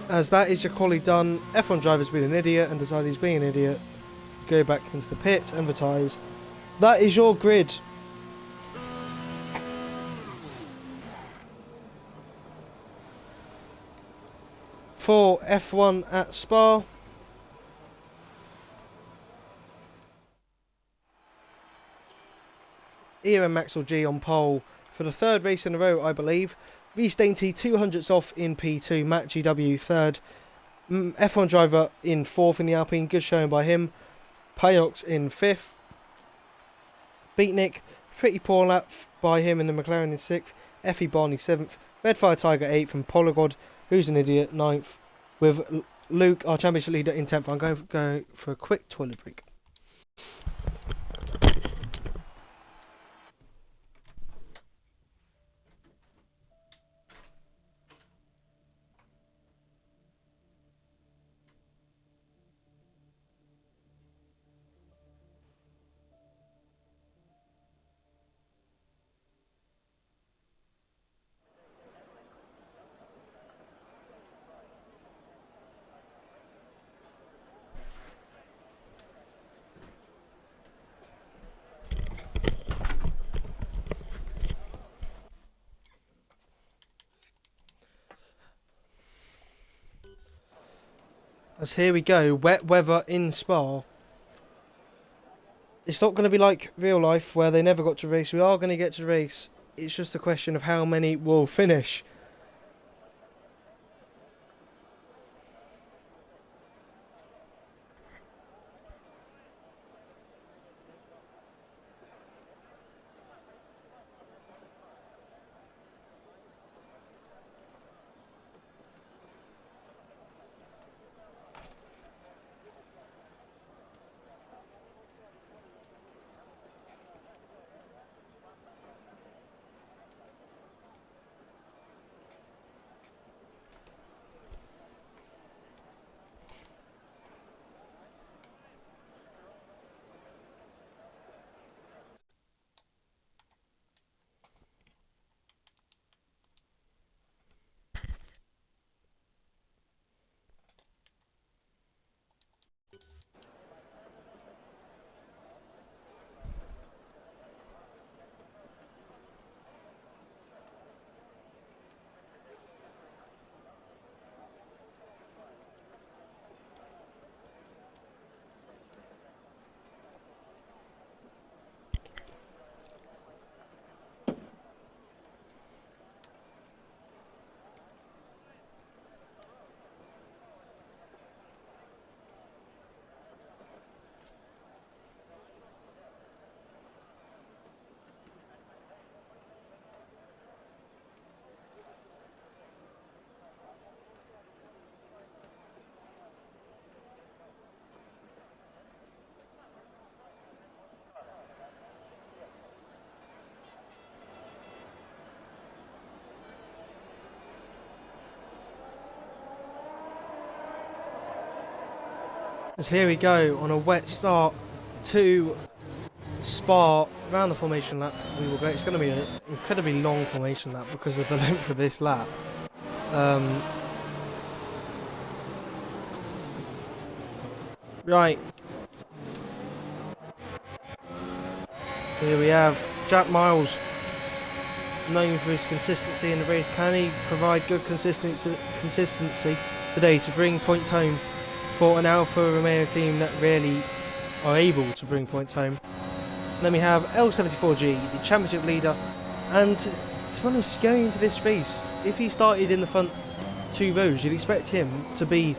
As that is your quali done, F1 driver's been an idiot and decided he's being an idiot. Go back into the pit and retires. That is your grid. For F1 at Spa. Ian and Maxwell G on pole for the third race in a row, I believe. Reece Dainty 200ths off in P2. Matt GW third. F1 driver in fourth in the Alpine. Good showing by him. Payox in fifth. Beatnik, pretty poor lap by him in the McLaren in sixth. Effie Barney seventh. Redfire Tiger eighth. And Polygod, who's an idiot, ninth. With Luke, our championship leader, in 10th. I'm going for a quick toilet break. As here we go, wet weather in Spa. It's not going to be like real life where they never got to race. We are going to get to race. It's just a question of how many will finish. As here we go on a wet start to Spa around the formation lap. We will go. It's going to be an incredibly long formation lap because of the length of this lap. Right. Here we have Jack Miles, known for his consistency in the race. Can he provide good consistency today to bring points home for an Alfa Romeo team that really are able to bring points home? Then we have L74G, the championship leader, and to be honest, going into this race, if he started in the front two rows, you'd expect him to be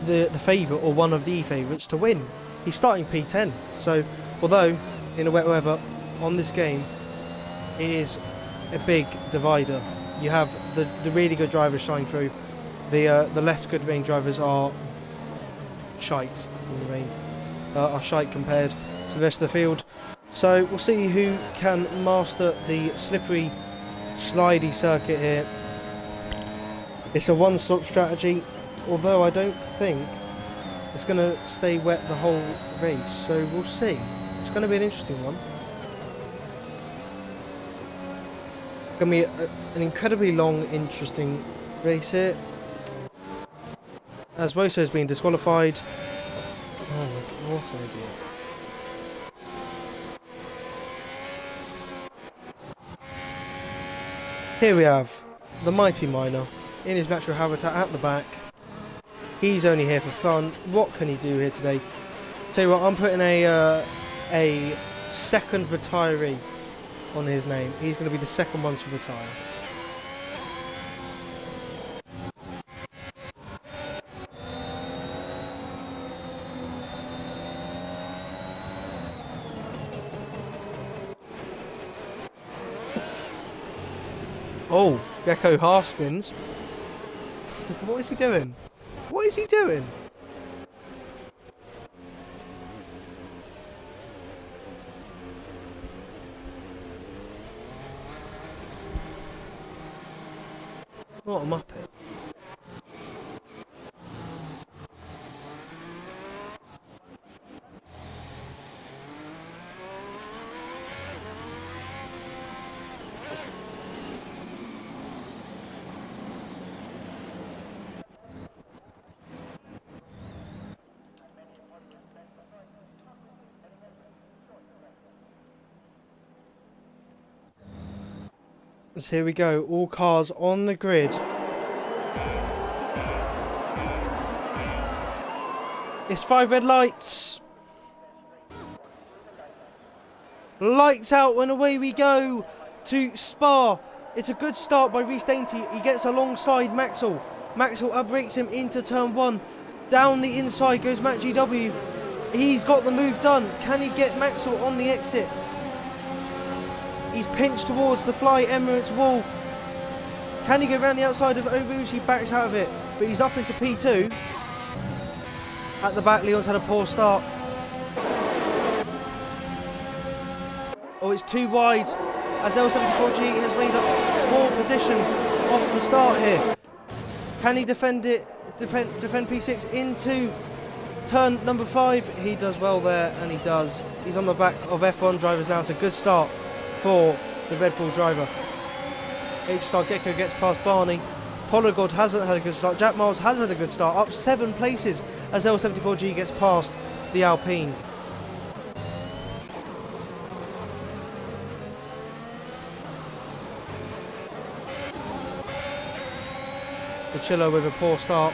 the favourite or one of the favourites to win. He's starting P10, so although in the wet weather on this game it is a big divider. You have the really good drivers shine through. The less good rain drivers are shite in the rain, are shite compared to the rest of the field. So we'll see who can master the slippery, slidey circuit here. It's a one-stop strategy, although I don't think it's going to stay wet the whole race, so we'll see. It's going to be an interesting one. Going to be an incredibly long, interesting race here. As Woso has been disqualified. Oh my god, what an idiot. Here we have the mighty Miner in his natural habitat at the back. He's only here for fun. What can he do here today? Tell you what, I'm putting a second retiree on his name. He's going to be the second one to retire. Oh, Gecko half spins. What is he doing? What is he doing? What a muppet. So here we go, all cars on the grid. It's 5 red lights. Lights out and away we go to Spa. It's a good start by Rhys Dainty. He gets alongside Maxwell. Maxwell outbrakes him into turn 1. Down the inside goes Matt GW. He's got the move done. Can he get Maxwell on the exit? He's pinched towards the Fly Emirates wall. Can he go around the outside of Orouge? He backs out of it, but he's up into P2. At the back, Leon's had a poor start. Oh, it's too wide as L74G has made up 4 positions off the start here. Can he defend it? Defend P6 into turn number 5. He does well there, and he does. He's on the back of F1 drivers now. It's a good start for the Red Bull driver. HSR Gecko gets past Barney. Polygod hasn't had a good start. Jack Miles has had a good start, up 7 places as L74G gets past the Alpine. The Chiller with a poor start.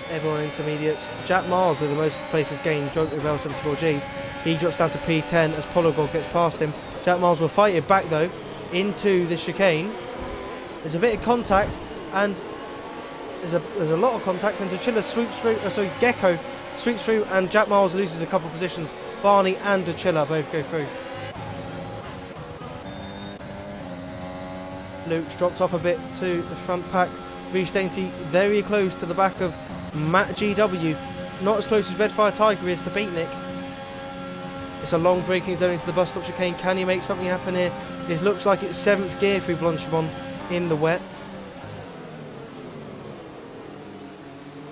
Everyone intermediates. Jack Miles with the most places gained, joint with L74G. He drops down to P10 as Polygod gets past him. Jack Miles will fight it back though into the chicane. There's a bit of contact, and there's a lot of contact, and Duchilla swoops through. Gecko sweeps through, and Jack Miles loses a couple positions. Barney and Duchilla both go through. Luke's dropped off a bit to the front pack. Rhys Dainty very close to the back of Matt GW. Not as close as Red Fire Tiger is to Beatnik. It's a long braking zone into the bus stop chicane. Can he make something happen here? It looks like it's 7th gear through Blanchimont in the wet.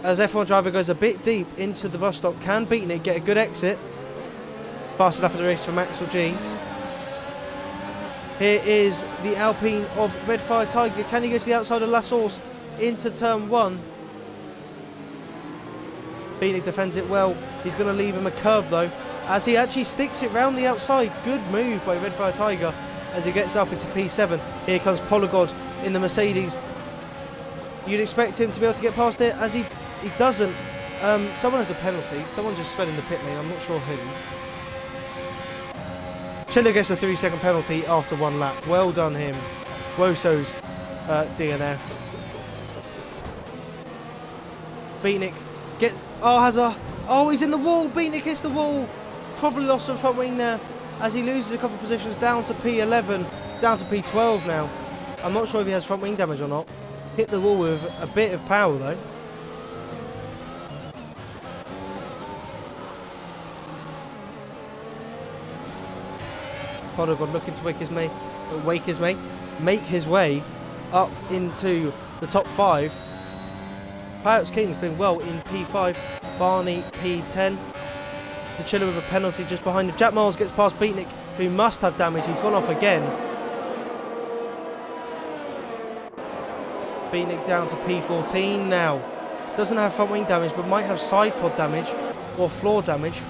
as F1 driver goes a bit deep into the bus stop. Can Beatnik get a good exit? Fast enough of the race for Maxwell G. Here is the Alpine of Red Fire Tiger. Can he go to the outside of La Source into turn 1? Beatnik defends it well. He's going to leave him a curb though, as he actually sticks it round the outside. Good move by Red Fire Tiger as he gets up into P7. Here comes Polygod in the Mercedes. You'd expect him to be able to get past it, as he doesn't. Someone has a penalty. Someone just sped in the pit lane. I'm not sure who. Chiller gets a 3-second penalty after 1 lap. Well done him. Woso's DNF'd. Beatnik he's in the wall. Beatnik hits the wall. Probably lost some front wing there, as he loses a couple of positions down to P11, down to P12 now. I'm not sure if he has front wing damage or not. Hit the wall with a bit of power though. Polygon looking to make his way up into the top 5. Pirates Kings doing well in P5. Barney P10. The Chiller with a penalty just behind him. Jack Miles gets past Beatnik, who must have damage. He's gone off again. Beatnik down to P14 now. Doesn't have front wing damage, but might have side pod damage or floor damage.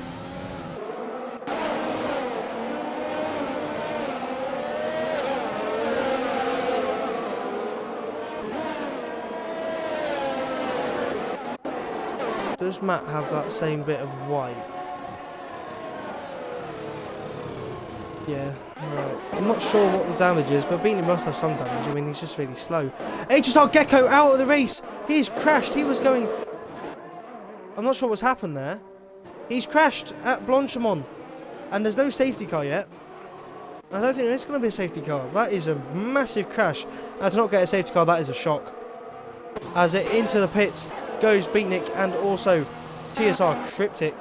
Does Matt have that same bit of white? Yeah, right. I'm not sure what the damage is, but Beatnik must have some damage. I mean, he's just really slow. HSR Gecko out of the race. He's crashed. He was going... I'm not sure what's happened there. He's crashed at Blanchimont, and there's no safety car yet. I don't think there is going to be a safety car. That is a massive crash. And to not get a safety car, that is a shock. As it into the pits goes Beatnik and also TSR Cryptic.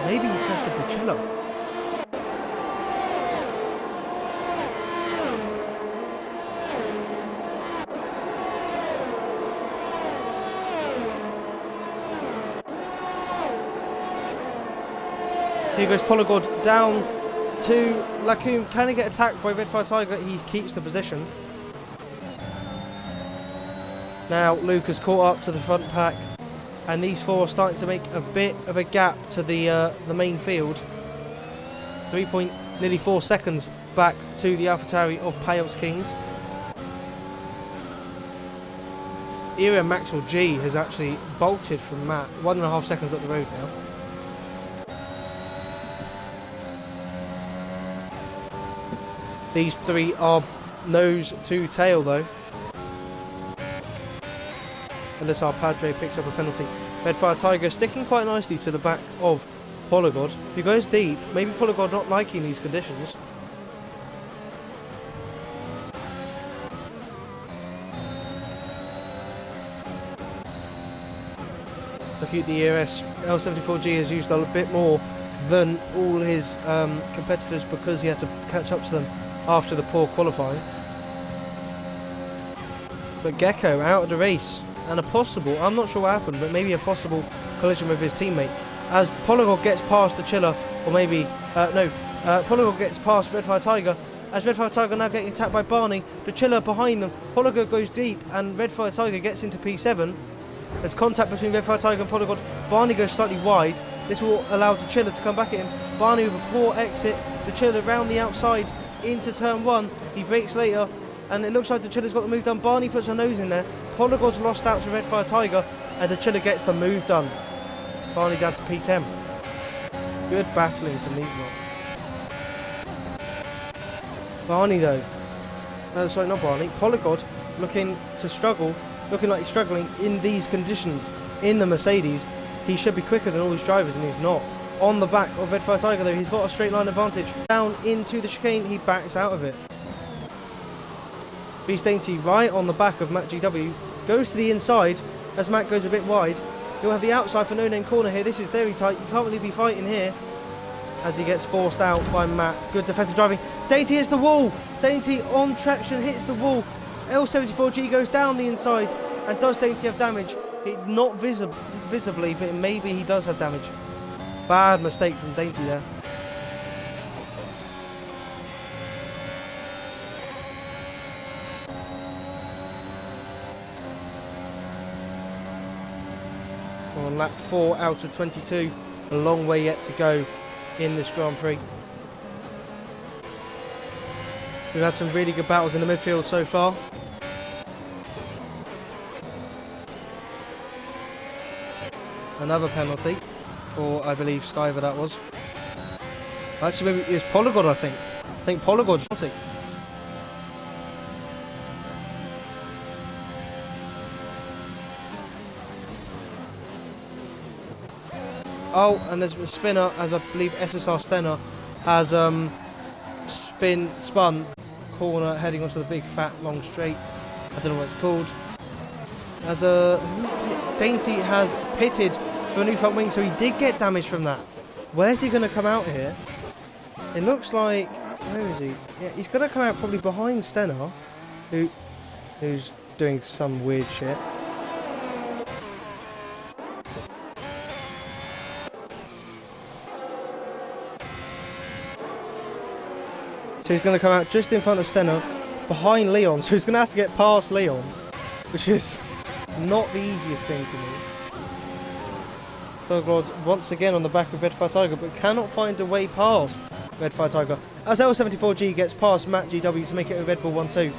Maybe he crashed with the Chiller. Here goes Polygod down to Lacombe. Can he get attacked by Red Fire Tiger? He keeps the position. Now Luke has caught up to the front pack, and these four are starting to make a bit of a gap to the main field. Nearly 4 seconds back to the AlphaTauri of Payos Kings. Era Maxwell G has actually bolted from Matt. 1.5 seconds up the road now. These three are nose to tail though. Unless our Padre picks up a penalty. Red Fire Tiger sticking quite nicely to the back of Polygod, who goes deep. Maybe Polygod not liking these conditions. Looking at the ERS, L74G has used a bit more than all his competitors because he had to catch up to them after the poor qualifying. But Gecko out of the race. And a possible, I'm not sure what happened, but maybe a possible collision with his teammate. As Polygod gets past the Chiller, or maybe, Polygod gets past Red Fire Tiger. As Red Fire Tiger now getting attacked by Barney, the Chiller behind them. Polygod goes deep, and Red Fire Tiger gets into P7. There's contact between Red Fire Tiger and Polygod. Barney goes slightly wide. This will allow the Chiller to come back at him. Barney with a poor exit. The Chiller round the outside into turn 1. He brakes later, and it looks like the Chiller's got the move done. Barney puts her nose in there. Polygod's lost out to Red Fire Tiger, and the Chiller gets the move done. Barney down to P10. Good battling from these lot. Barney though. Sorry, not Barney. Polygod looking to struggle, looking like he's struggling in these conditions. In the Mercedes, he should be quicker than all his drivers, and he's not. On the back of Red Fire Tiger though, he's got a straight line advantage. Down into the chicane, he backs out of it. Beast Dainty right on the back of Matt GW. Goes to the inside as Matt goes a bit wide. He'll have the outside for no name corner here. This is very tight. You can't really be fighting here as he gets forced out by Matt. Good defensive driving. Dainty hits the wall. Dainty on traction hits the wall. L74G goes down the inside And does Dainty have damage? Not visibly, but maybe he does have damage. Bad mistake from Dainty there. On lap 4 out of 22. A long way yet to go in this Grand Prix. We've had some really good battles in the midfield so far. Another penalty for, I believe, Skyver that was. Actually, maybe it was Polygod, I think. I think Polygod's penalty. Oh, and there's a spinner, as I believe SSR Stenner has spun corner heading onto the big fat long straight. I don't know what it's called. As Dainty has pitted for a new front wing, so he did get damage from that. Where's he going to come out here? It looks like, where is he? Yeah, he's going to come out probably behind Stenner, who's doing some weird shit. So he's going to come out just in front of Stenner, behind Leon, so he's going to have to get past Leon, which is not the easiest thing to do. Belgrod once again on the back of Red Fire Tiger, but cannot find a way past Red Fire Tiger. As L74G gets past Matt GW to make it a Red Bull 1-2.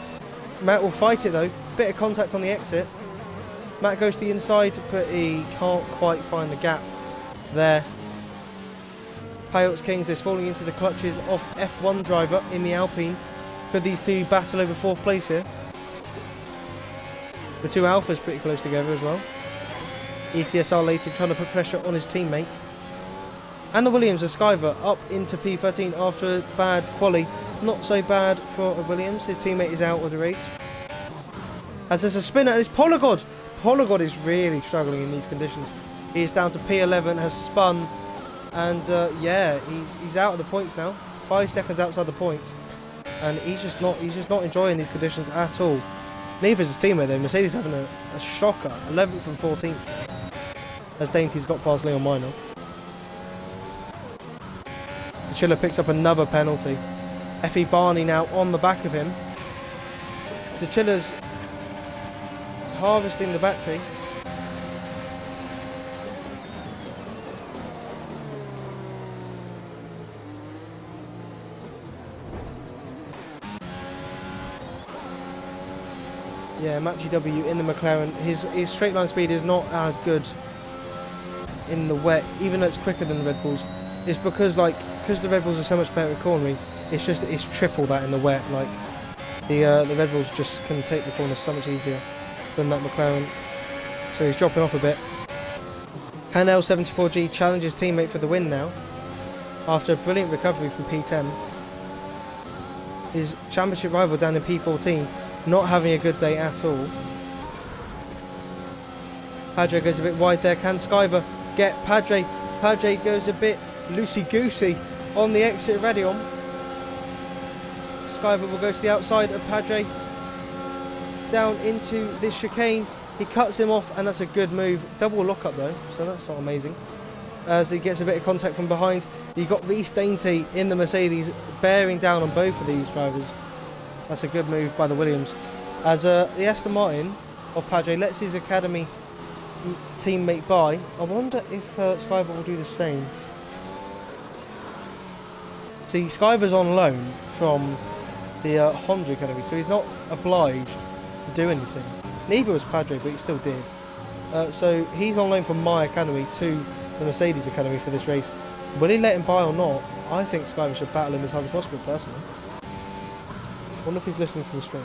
Matt will fight it though, bit of contact on the exit. Matt goes to the inside, but he can't quite find the gap there. Payot's Kings is falling into the clutches of F1 driver in the Alpine. Could these two battle over 4th place here? The two Alphas pretty close together as well. ETSR Leighton trying to put pressure on his teammate. And the Williams of Skyver up into P13 after a bad quali. Not so bad for a Williams. His teammate is out of the race. As there's a spinner, and it's Polygod. Polygod is really struggling in these conditions. He is down to P11, has spun. And yeah, he's out of the points now. 5 seconds outside the points. And he's just not enjoying these conditions at all. Neither is his teammate though. Mercedes having a shocker. 11th and 14th. As Dainty's got past Leon Minor. The Chiller picks up another penalty. Effie Barney now on the back of him. The Chiller's harvesting the battery. Yeah, Matt GW in the McLaren. His straight line speed is not as good in the wet, even though it's quicker than the Red Bulls. It's because the Red Bulls are so much better at cornering. It's triple that in the wet. Like the Red Bulls just can take the corners so much easier than that McLaren. So he's dropping off a bit. Can L74G challenge his teammate for the win now after a brilliant recovery from P10. His championship rival down in P14. Not having a good day at all. Padre goes a bit wide there. Can Skyver get Padre? Padre goes a bit loosey-goosey on the exit of Radion. Skyver will go to the outside of Padre. Down into this chicane. He cuts him off and that's a good move. Double lock-up though, so that's not amazing. As he gets a bit of contact from behind. You've got Reece Dainty in the Mercedes bearing down on both of these drivers. That's a good move by the Williams. As the Aston Martin of Padre lets his academy teammate by. I wonder if Skyver will do the same. See, Skyver's on loan from the Honda Academy, so he's not obliged to do anything. Neither was Padre, but he still did. So he's on loan from my academy to the Mercedes Academy for this race. Will he let him by or not? I think Skyver should battle him as hard as possible, personally. I wonder if he's listening to the stream.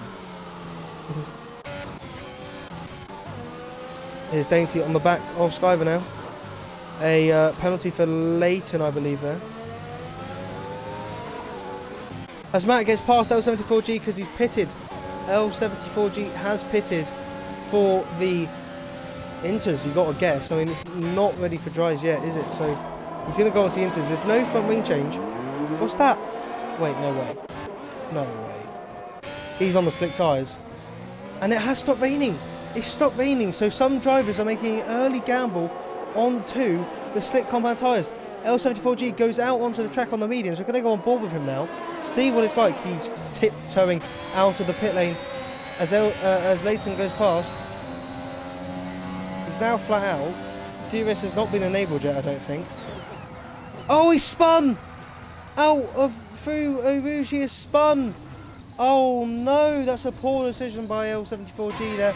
Here's Dainty on the back of Skyver now. A penalty for Leighton, I believe, there. As Matt gets past L74G because he's pitted. L74G has pitted for the Inters, you've got to guess. I mean, it's not ready for dries yet, is it? So he's going to go on to the Inters. There's no front wing change. What's that? Wait, no way. No way. He's on the slick tyres. And it has stopped raining. It's stopped raining, so some drivers are making an early gamble onto the slick compound tyres. L74G goes out onto the track on the mediums. We're going to go on board with him now, see what it's like. He's tiptoeing out of the pit lane as Leighton goes past. He's now flat out. DRS has not been enabled yet, I don't think. Oh, he's spun! Through Eau Rouge, he has spun! Oh no, that's a poor decision by L74G there.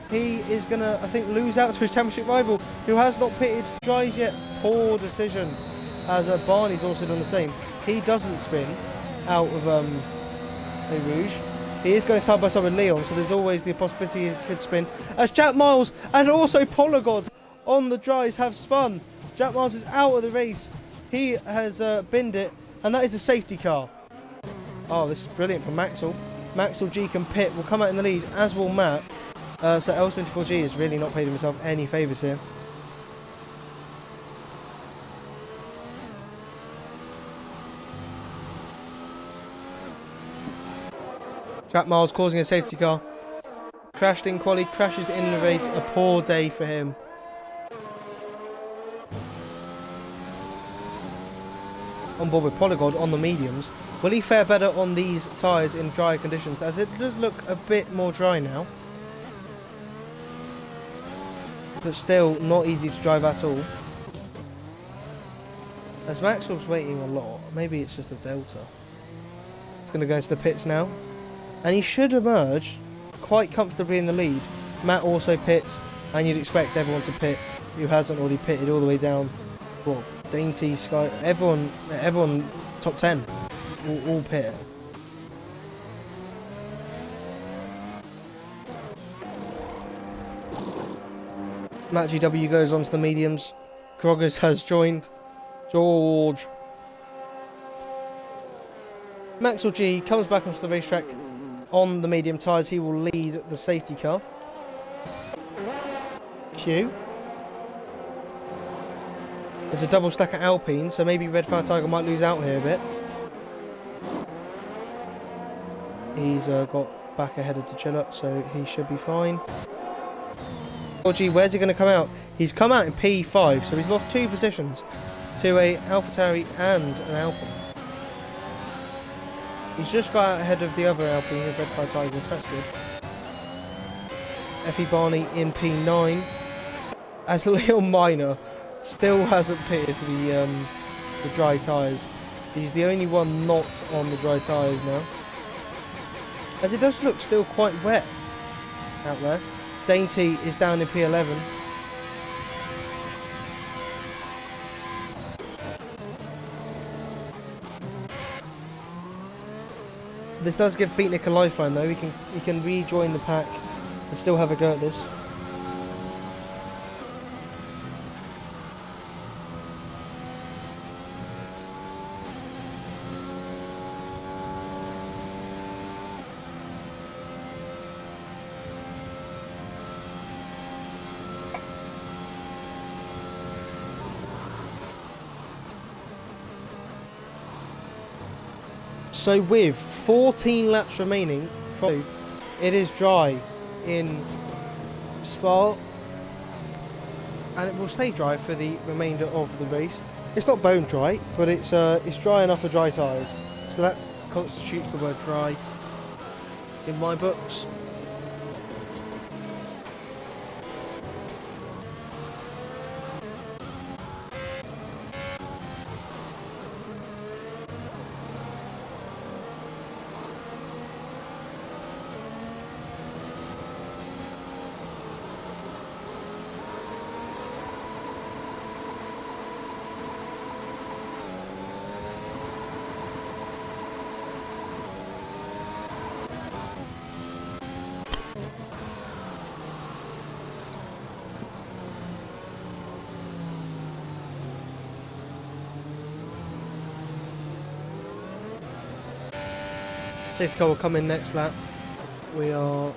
He is going to, I think, lose out to his championship rival, who has not pitted dries yet. Poor decision, as Barney's also done the same. He doesn't spin out of Eau Rouge. He is going side by side with Leon, so there's always the possibility he could spin. As Jack Miles and also Polygod on the dries have spun. Jack Miles is out of the race. He has binned it, and that is a safety car. Oh, this is brilliant from Maxwell. Maxwell G can pit, will come out in the lead, as will Matt. So L74G has really not paid himself any favours here. Jack Miles causing a safety car. Crashed in quali, crashes in the race. A poor day for him. On board with Polygod on the mediums. Will he fare better on these tyres in dry conditions, as it does look a bit more dry now? But still not easy to drive at all. As Maxwell's waiting a lot, maybe it's just the Delta. He's going to go into the pits now. And he should emerge quite comfortably in the lead. Matt also pits, and you'd expect everyone to pit who hasn't already pitted all the way down. Well, Dainty, Sky, everyone top 10, all pit. Matt GW goes onto the mediums. Groggers has joined. George. Maxwell G comes back onto the racetrack on the medium tyres. He will lead the safety car. Q. There's a double stack at Alpine, so maybe Red Fire Tiger might lose out here a bit. He's got back ahead of the Chiller, so he should be fine. Oh gee, where's he going to come out? He's come out in P5, so he's lost 2 positions to a AlphaTauri and an Alpine. He's just got out ahead of the other Alpine with Red Fire Tigers, that's good. Effie Barney in P9. As Leon Minor still hasn't pitted for the dry tyres. He's the only one not on the dry tyres now. As it does look still quite wet out there. Dainty is down in P11. This does give Beatnik a lifeline though. He can rejoin the pack and still have a go at this. So with 14 laps remaining, it is dry in Spa, and it will stay dry for the remainder of the race. It's not bone dry, but it's dry enough for dry tyres, so that constitutes the word dry in my books. Safety car will come in next lap. We are,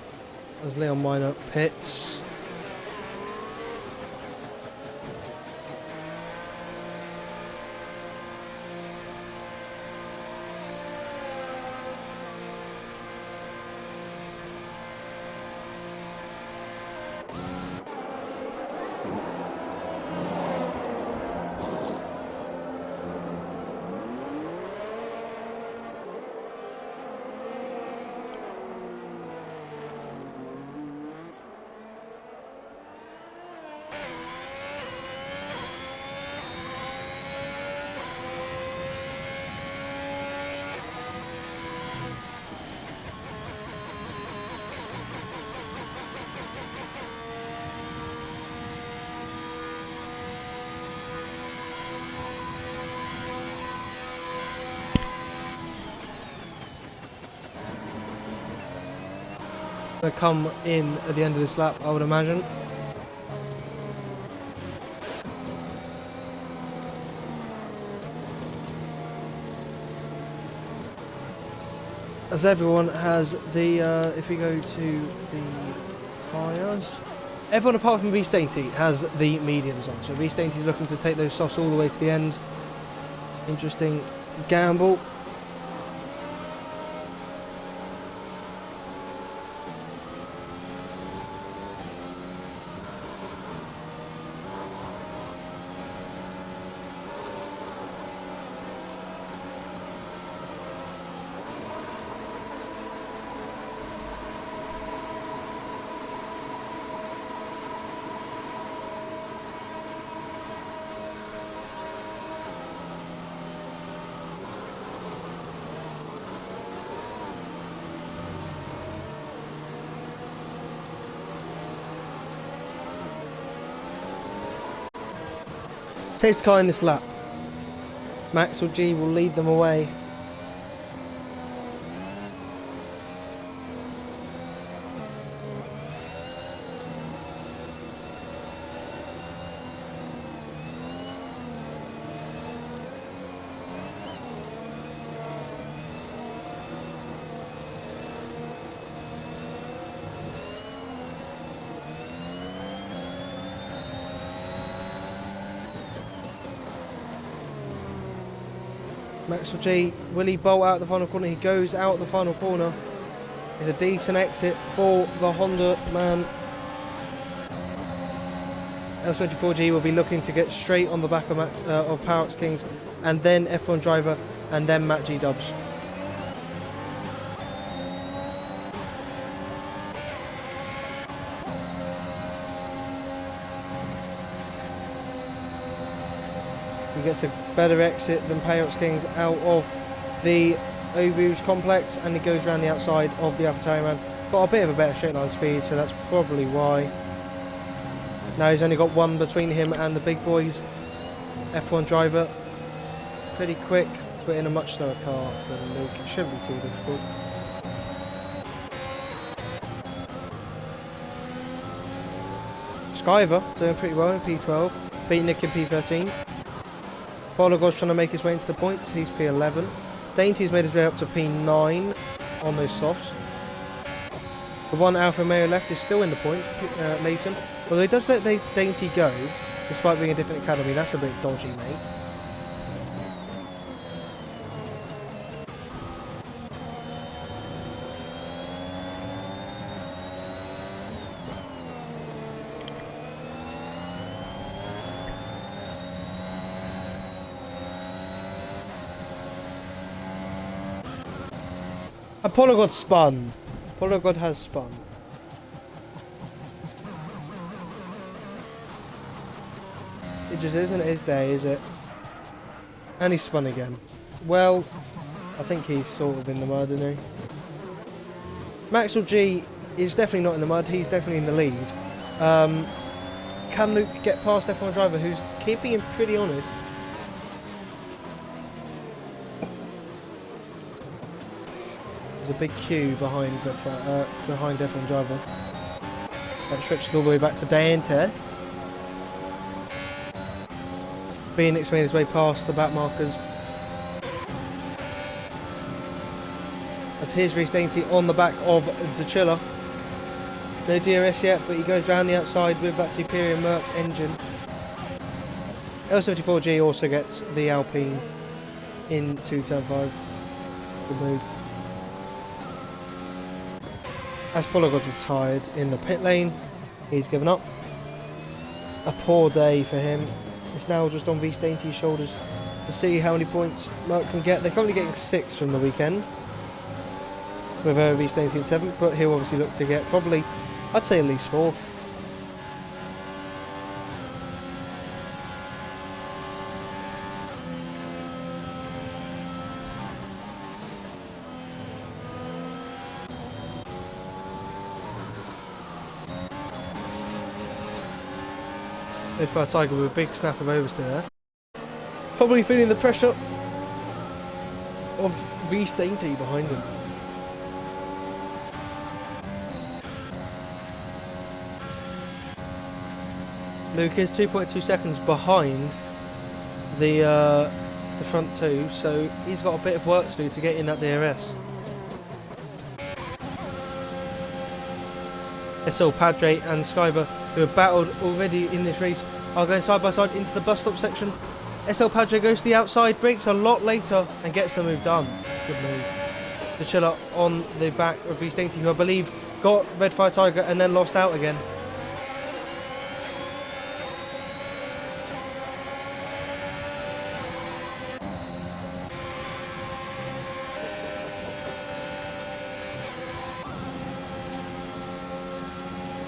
as Leon Minor pits. going to come in at the end of this lap, I would imagine. As everyone has the, if we go to the tyres, everyone apart from Reece Dainty has the mediums on. So Reece Dainty's looking to take those softs all the way to the end. Interesting gamble. Safety car in this lap. Max or G will lead them away. Maxwell G, will he bolt out the final corner? He goes out the final corner. It's a decent exit for the Honda man. L74G will be looking to get straight on the back of Power Kings, and then F1 driver, and then Matt G Dubs. He gets a better exit than Payouts Kings out of the Eau Rouge complex, and he goes around the outside of the AlphaTauri man. Got a bit of a better straight line speed, so that's probably why. Now he's only got one between him and the big boys. F1 driver, pretty quick, but in a much slower car than Luke. It shouldn't be too difficult. Skyver doing pretty well in P12, beat Nick in P13. Bolagor's trying to make his way into the points, he's P11. Dainty's made his way up to P9 on those softs. The one Alfa Romeo left is still in the points, Leighton. Although he does let Dainty go, despite being a different academy. That's a bit dodgy, mate. Apollo God spun. Apollo God has spun. It just isn't his day, is it? And he spun again. Well, I think he's sort of in the mud, isn't he? Maxwell G is definitely not in the mud. He's definitely in the lead. Can Luke get past F1 driver, who's keeping him pretty honest? There's a big queue behind F1 driver. That stretches all the way back to Dainty. Phoenix made his way past the back markers. As here's Reece Dainty on the back of the Chiller. No DRS yet, but he goes round the outside with that superior Merc engine. L74G also gets the Alpine into turn 5. Good move. As Polagor's retired in the pit lane, he's given up. A poor day for him. It's now just on Reece Dainty's shoulders to see how many points Merc can get. They're currently getting 6 from the weekend, with Reece Dainty in 7th, but he'll obviously look to get probably, I'd say at least 4th. If Tiger with a big snap of oversteer. Probably feeling the pressure of Reece Dainty behind him. Luke is 2.2 seconds behind the front two, so he's got a bit of work to do to get in that DRS. SL Padre and Skyver, who have battled already in this race, are going side by side into the bus stop section. SL Padre goes to the outside, brakes a lot later and gets the move done. Good move. The chiller on the back of Reece Dainty, who I believe got Red Fire Tiger and then lost out again.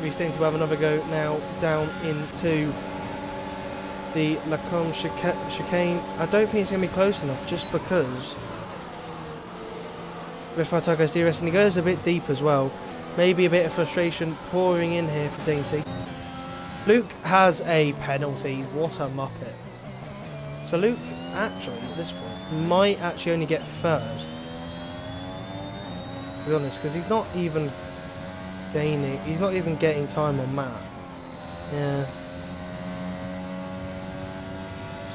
Reece Dainty will have another go now down into the Lacombe chicane. I don't think it's going to be close enough just because Red Fire Tiger's DRS, and he goes a bit deep as well. Maybe a bit of frustration pouring in here for Dainty. Luke has a penalty. What a muppet. So Luke, actually, at this point, might actually only get third. To be honest, because he's not even gaining, he's not even getting time on Matt. Yeah.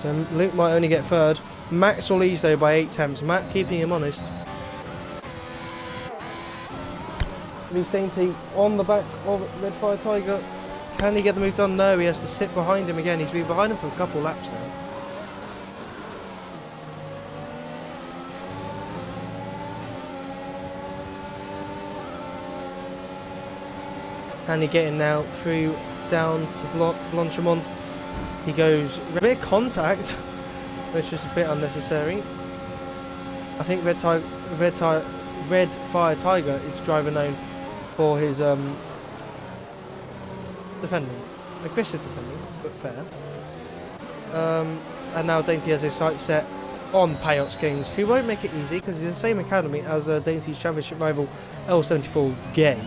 So Luke might only get third. Max leads though by 8 attempts. Matt keeping him honest. Reece Dainty on the back of Red Fire Tiger. Can he get the move done? No, he has to sit behind him again. He's been behind him for a couple laps now. Can he get him now through down to Blanchimont? He goes a bit of contact, which is a bit unnecessary. I think Red Fire Tiger is driver known for his defending, aggressive defending, but fair. And now Dainty has his sights set on Payots Kings, who won't make it easy because he's in the same academy as Dainty's championship rival L74 Gay.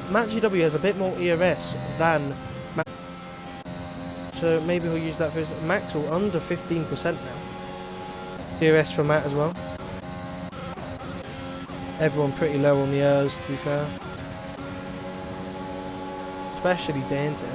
Matt GW has a bit more ERS than Matt, so maybe he'll use that for his Maxwell under 15% now. DRS for Matt as well. Everyone pretty low on the ERS, to be fair. Especially Dainty.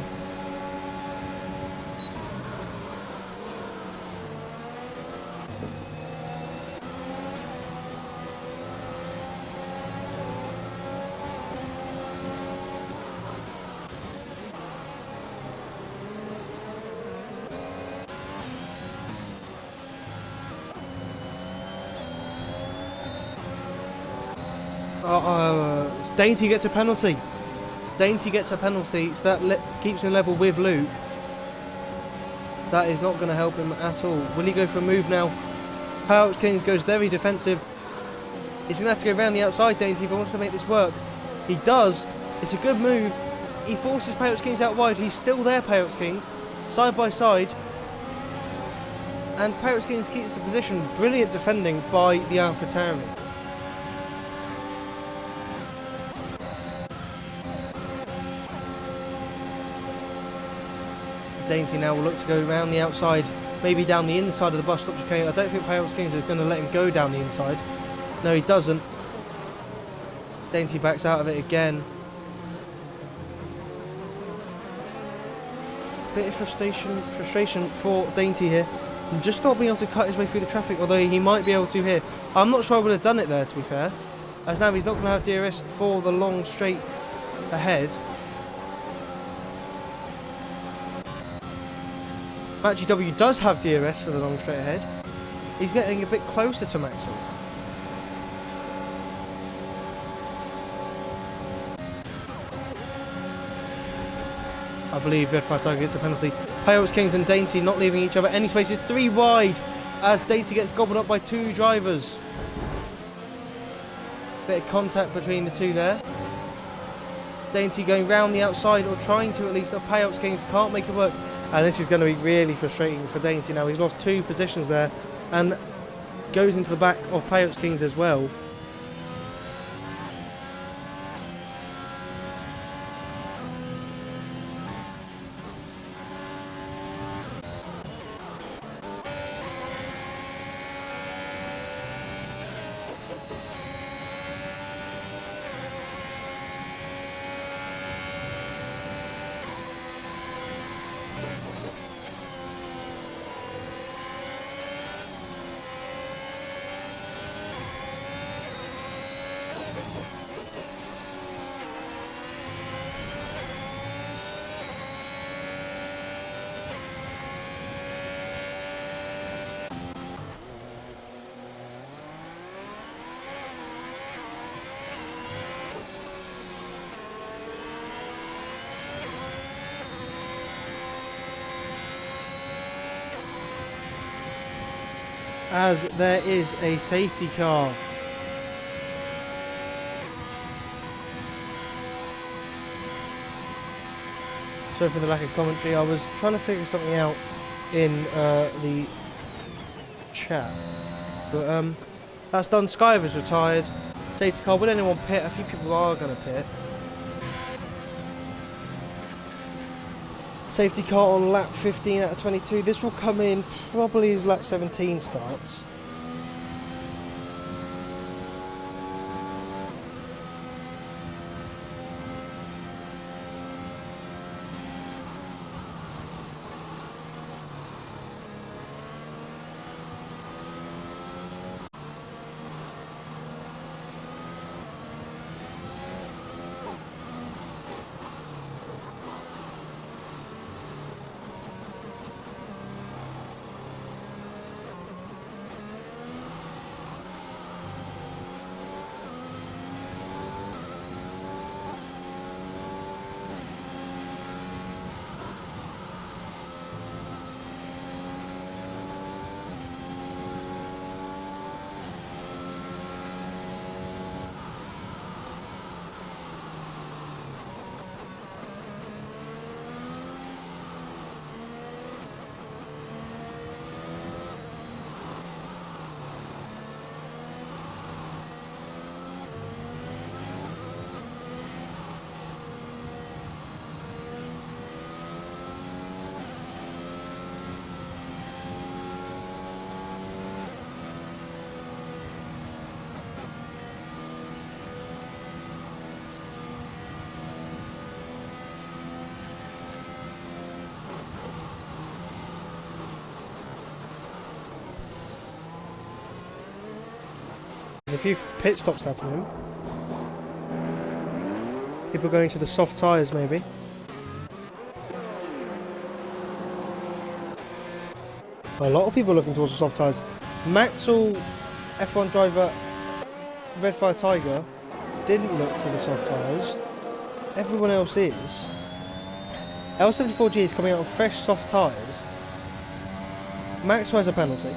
Dainty gets a penalty. Dainty gets a penalty, so that keeps him level with Luke. That is not going to help him at all. Will he go for a move now? Pouch Kings goes very defensive. He's going to have to go around the outside, Dainty, if he wants to make this work. He does. It's a good move. He forces Pouch Kings out wide. He's still there, Pouch Kings, side by side. And Pouch Kings keeps the position. Brilliant defending by the AlphaTauri. Dainty now will look to go around the outside, maybe down the inside of the bus stop chicane. I don't think Payots Kings are going to let him go down the inside. No, he doesn't. Dainty backs out of it again. Bit of frustration for Dainty here. And just not being able to cut his way through the traffic, although he might be able to here. I'm not sure I would have done it there, to be fair. As now he's not going to have DRS for the long straight ahead. Matt GW does have DRS for the long straight ahead. He's getting a bit closer to Maxwell. I believe Red Fire Tiger gets a penalty. Payots Kings and Dainty not leaving each other any spaces. 3 wide as Dainty gets gobbled up by 2 drivers. Bit of contact between the two there. Dainty going round the outside, or trying to at least. Payots Kings can't make it work. And this is going to be really frustrating for Dainty now. He's lost 2 positions there and goes into the back of Payots Kings as well. as there is a safety car. Sorry for the lack of commentary. I was trying to figure something out in the chat, but that's done. Skyver's retired. Safety car. Will anyone pit? A few people are going to pit. Safety car on lap 15 out of 22. This will come in probably as lap 17 starts. There's a few pit stops happening. People going to the soft tyres maybe. A lot of people looking towards the soft tyres. Maxwell, F1 driver, Red Fire Tiger, didn't look for the soft tyres. Everyone else is. L74G is coming out of fresh soft tyres. Maxwell has a penalty.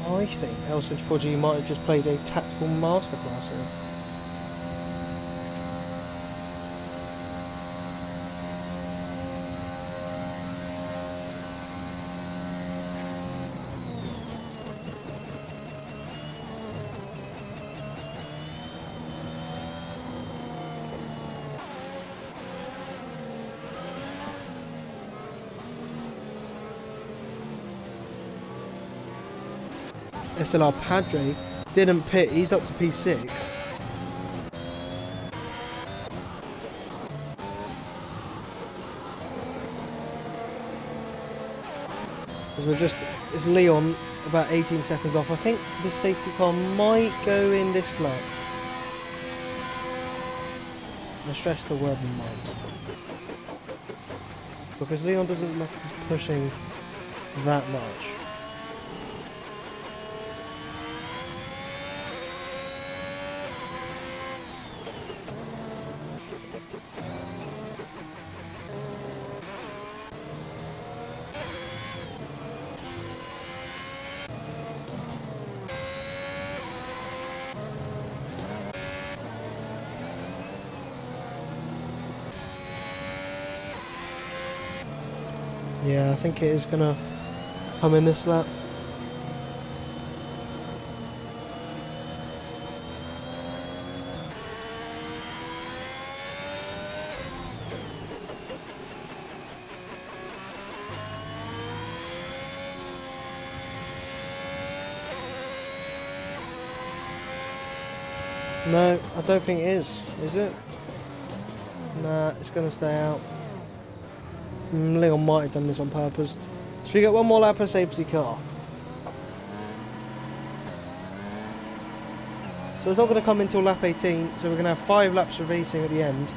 I think L74G might have just played a tactical masterclass here. SLR Padre didn't pit, he's up to P6. As we're just, it's Leon about 18 seconds off. I think this safety car might go in this lap. I stress the word might. Because Leon doesn't look like he's pushing that much. Yeah, I think it is going to come in this lap. No, I don't think it is it? Nah, it's going to stay out. Leon might have done this on purpose. So we get one more lap of safety car. So it's not going to come until lap 18, so we're going to have 5 laps of racing at the end.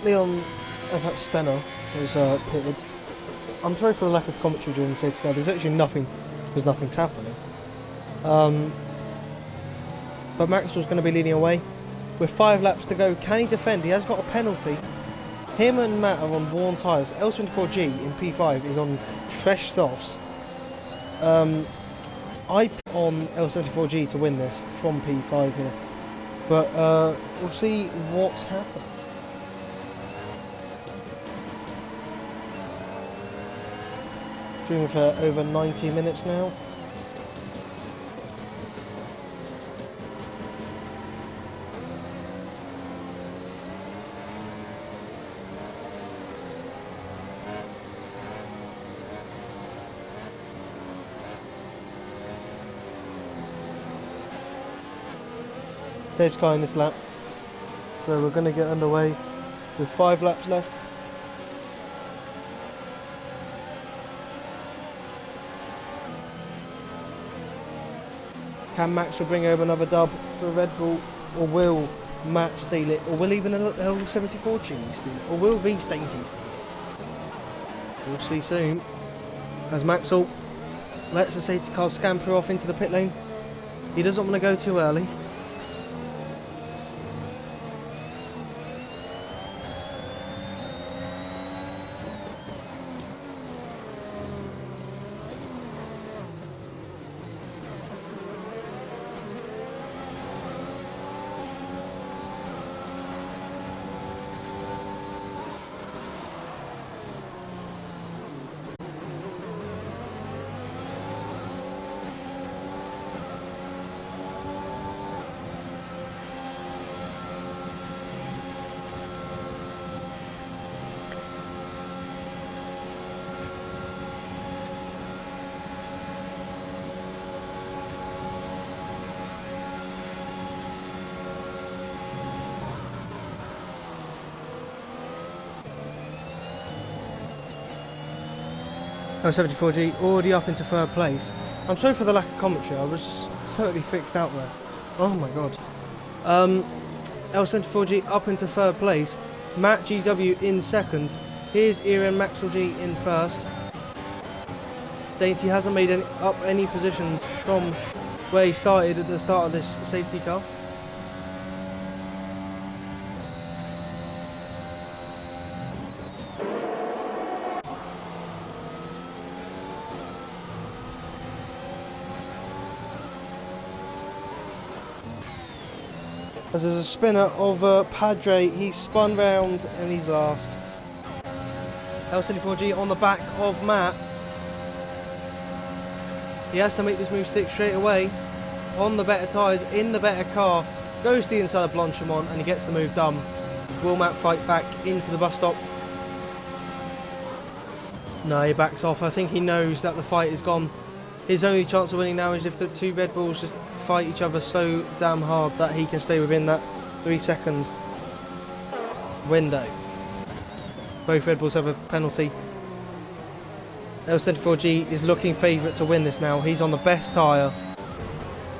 Leon, in fact Stenner, was pitted. I'm sorry for the lack of commentary during the safety car. There's actually nothing, because nothing's happening. But Maxwell's going to be leading away. With 5 laps to go, can he defend? He has got a penalty. Him and Matt are on worn tyres. L74G in P5 is on fresh softs. I put on L74G to win this from P5 here. But we'll see what happens. Streaming for over 90 minutes now. Safety car in this lap, so we're going to get underway with 5 laps left. Can Maxwell bring home another dub for Red Bull, or will Matt steal it, or will even L74G steal it, or will V Stainty steal it? We'll see soon, as Maxwell lets the safety car scamper off into the pit lane. He doesn't want to go too early. L74G already up into 3rd place. I'm sorry for the lack of commentary, I was totally fixed out there. Oh my god. L74G up into 3rd place. Matt GW in 2nd. Here's Ian Maxwell G in 1st. Dainty hasn't made any positions from where he started at the start of this safety car. As there's a spinner of Padre, he's spun round and he's last. L74G on the back of Matt. He has to make this move stick straight away. On the better tyres, in the better car. Goes to the inside of Blanchimont and he gets the move done. Will Matt fight back into the bus stop? No, he backs off. I think he knows that the fight is gone. His only chance of winning now is if the 2 Red Bulls just fight each other so damn hard that he can stay within that 3-second window. Both Red Bulls have a penalty. L74G is looking favourite to win this now. He's on the best tyre.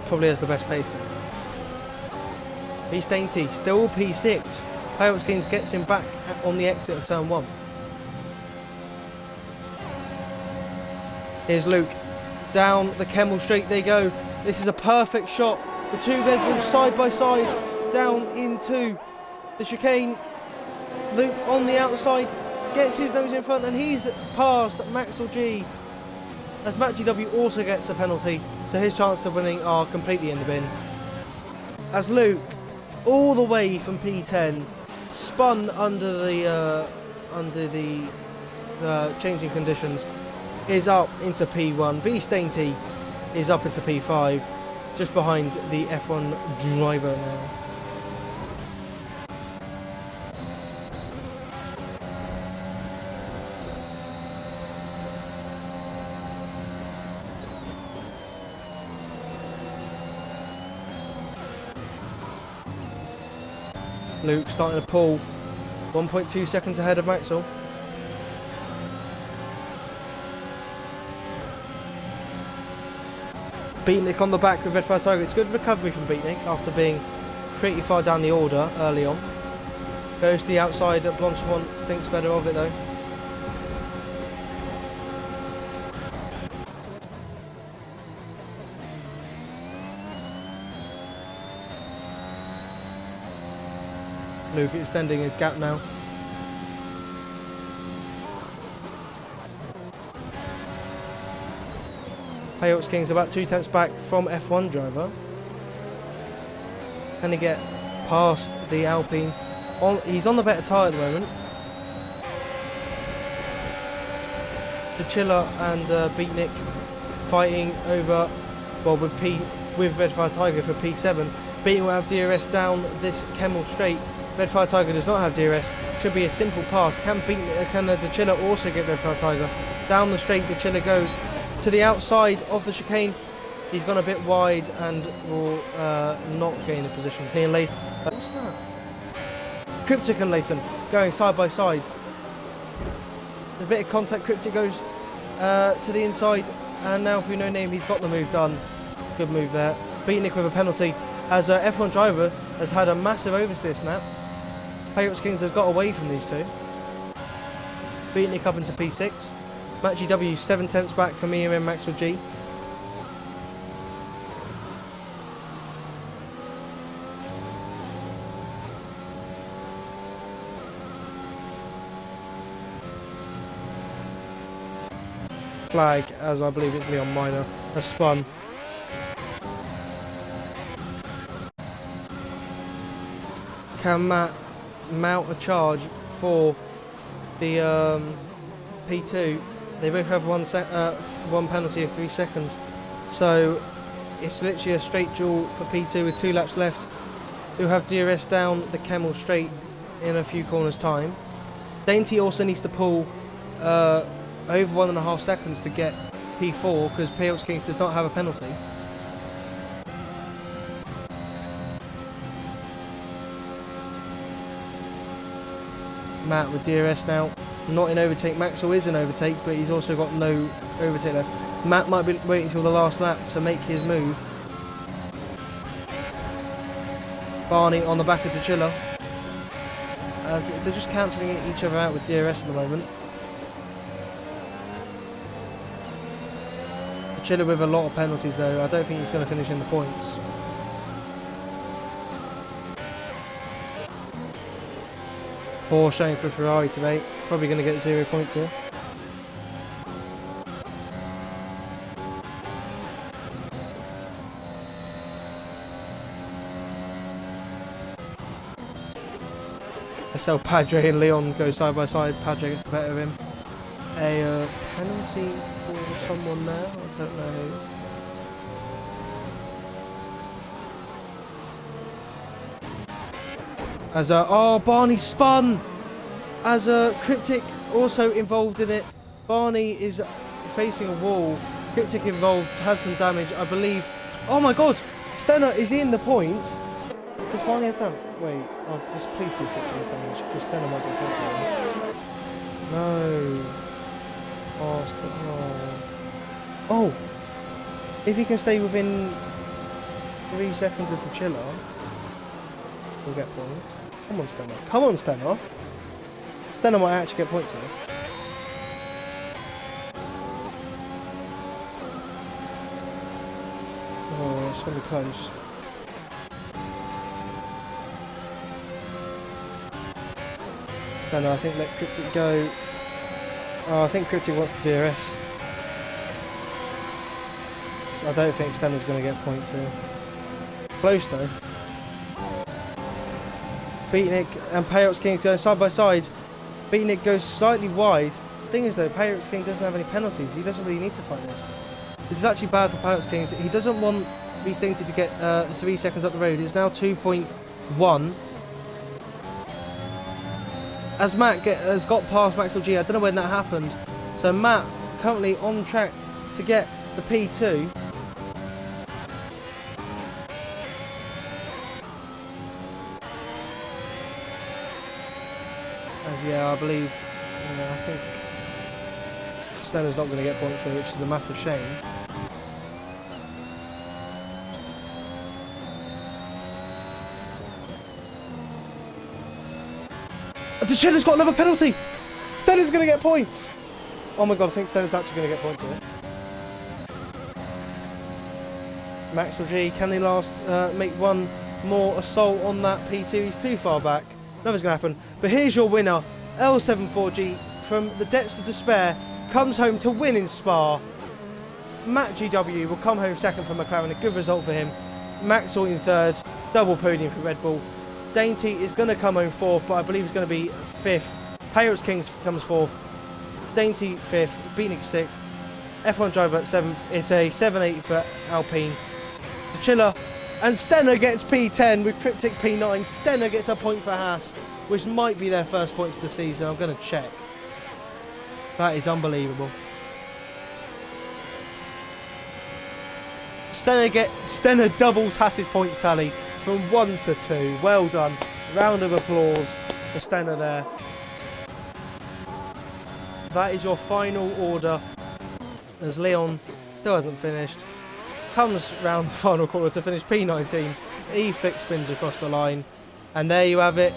Probably has the best pace now. He's Dainty, still P6. Pirates Kings gets him back on the exit of turn 1. Here's Luke. Down the Kemmel Straight they go. This is a perfect shot. The 2 Red Bulls side by side down into the chicane. Luke on the outside gets his nose in front and he's passed Maxwell G, as Matt GW also gets a penalty, so his chances of winning are completely in the bin. As Luke, all the way from P10, spun under the changing conditions, is up into P1. V Stainty is up into P5, just behind the F1 driver now. Luke starting to pull, 1.2 seconds ahead of Maxwell. Beatnik on the back with Red Fire Tiger. It's good recovery from Beatnik after being pretty far down the order early on. Goes to the outside. Blanchimont thinks better of it though. Luke extending his gap now. Payots King's about 2 tenths back from F1 driver. Can he get past the Alpine? He's on the better tyre at the moment. The Chiller and Beatnik fighting over, well, with Red Fire Tiger for P7. Beatnik will have DRS down this Kemmel straight. Red Fire Tiger does not have DRS. Should be a simple pass. Can the Chiller also get Red Fire Tiger? Down the straight, the Chiller goes to the outside of the chicane. He's gone a bit wide and will not gain a position. Here, Lathan. What's that? Cryptic and Layton going side by side. There's a bit of contact. Cryptic goes to the inside, and now through No Name, he's got the move done. Good move there. Beatnik with a penalty, as F1 driver has had a massive oversteer snap. Payots Kings has got away from these two. Beatnik up into P6. Matt GW 7 tenths back from EMM Maxwell G. Flag, as I believe it's Leon Minor, has spun. Can Matt mount a charge for the P2? They both have one penalty of 3 seconds, so it's literally a straight duel for P2 with 2 laps left. Who have DRS down the Kemmel straight in a few corners' time. Dainty also needs to pull over 1.5 seconds to get P4 because Payots Kings does not have a penalty. Matt with DRS now, not in overtake. Maxwell is in overtake, but he's also got no overtake left. Matt might be waiting until the last lap to make his move. Barney on the back of the Chiller, as they're just cancelling each other out with DRS at the moment. The Chiller with a lot of penalties though. I don't think he's going to finish in the points. Poor showing for Ferrari today. Probably going to get 0 points here. SL Padre and Leon go side by side. Padre gets the better of him. A penalty for someone there. I don't know who. As Barney spun. As Cryptic also involved in it. Barney is facing a wall. Cryptic involved, has some damage, I believe. Oh my God! Stenner is in the points. Does Barney have damage? Wait, just please see if Cryptic has damage, because Stenner might be points damage. No. Oh, if he can stay within 3 seconds of the Chiller, we'll get points. Come on, Stenner. Come on, Stenner. Stenner might actually get points here. Oh, it's going to be close. Stenner, I think let Cryptic go. Oh, I think Cryptic wants the DRS. So I don't think Stenner's going to get points here. Close though. Beatnik and Payots King go side by side. Beatnik goes slightly wide. The thing is though, Payots King doesn't have any penalties. He doesn't really need to fight this. This is actually bad for Payots King. He doesn't want these things to get 3 seconds up the road. It's now 2.1. As Matt has got past Maxwell G, I don't know when that happened. So Matt currently on track to get the P2. As I believe, I think Stenner's not going to get points here, which is a massive shame. The Chilla's got another penalty. Stella's going to get points. Oh my god, I think Stella's actually going to get points here. Maxwell G, can he make one more assault on that P2? He's too far back. Nothing's going to happen. But here's your winner. L74G, from the depths of despair, comes home to win in Spa. Matt GW will come home second for McLaren. A good result for him. Maxwell in third. Double podium for Red Bull. Dainty is going to come home fourth, but I believe he's going to be fifth. Pirates Kings comes fourth. Dainty fifth. Beatnik sixth. F1 driver seventh. It's a 7-8 for Alpine. The Chiller. And Stenner gets P10 with Cryptic P9. Stenner gets a point for Haas, which might be their first points of the season. I'm going to check. That is unbelievable. Stenner doubles Haas's points tally from 1 to 2. Well done. Round of applause for Stenner there. That is your final order, as Leon still hasn't finished. Comes round the final corner to finish P19. E-flick spins across the line. And there you have it.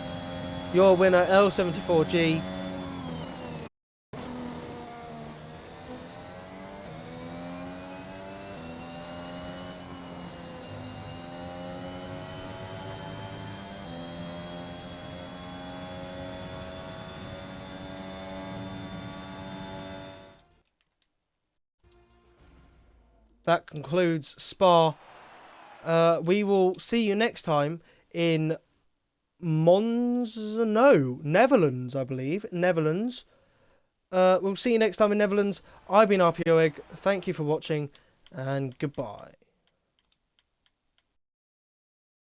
Your winner, L74G. That concludes Spa. We will see you next time in Netherlands, I believe. Netherlands. We'll see you next time in Netherlands. I've been RPL Egg. Thank you for watching, and goodbye.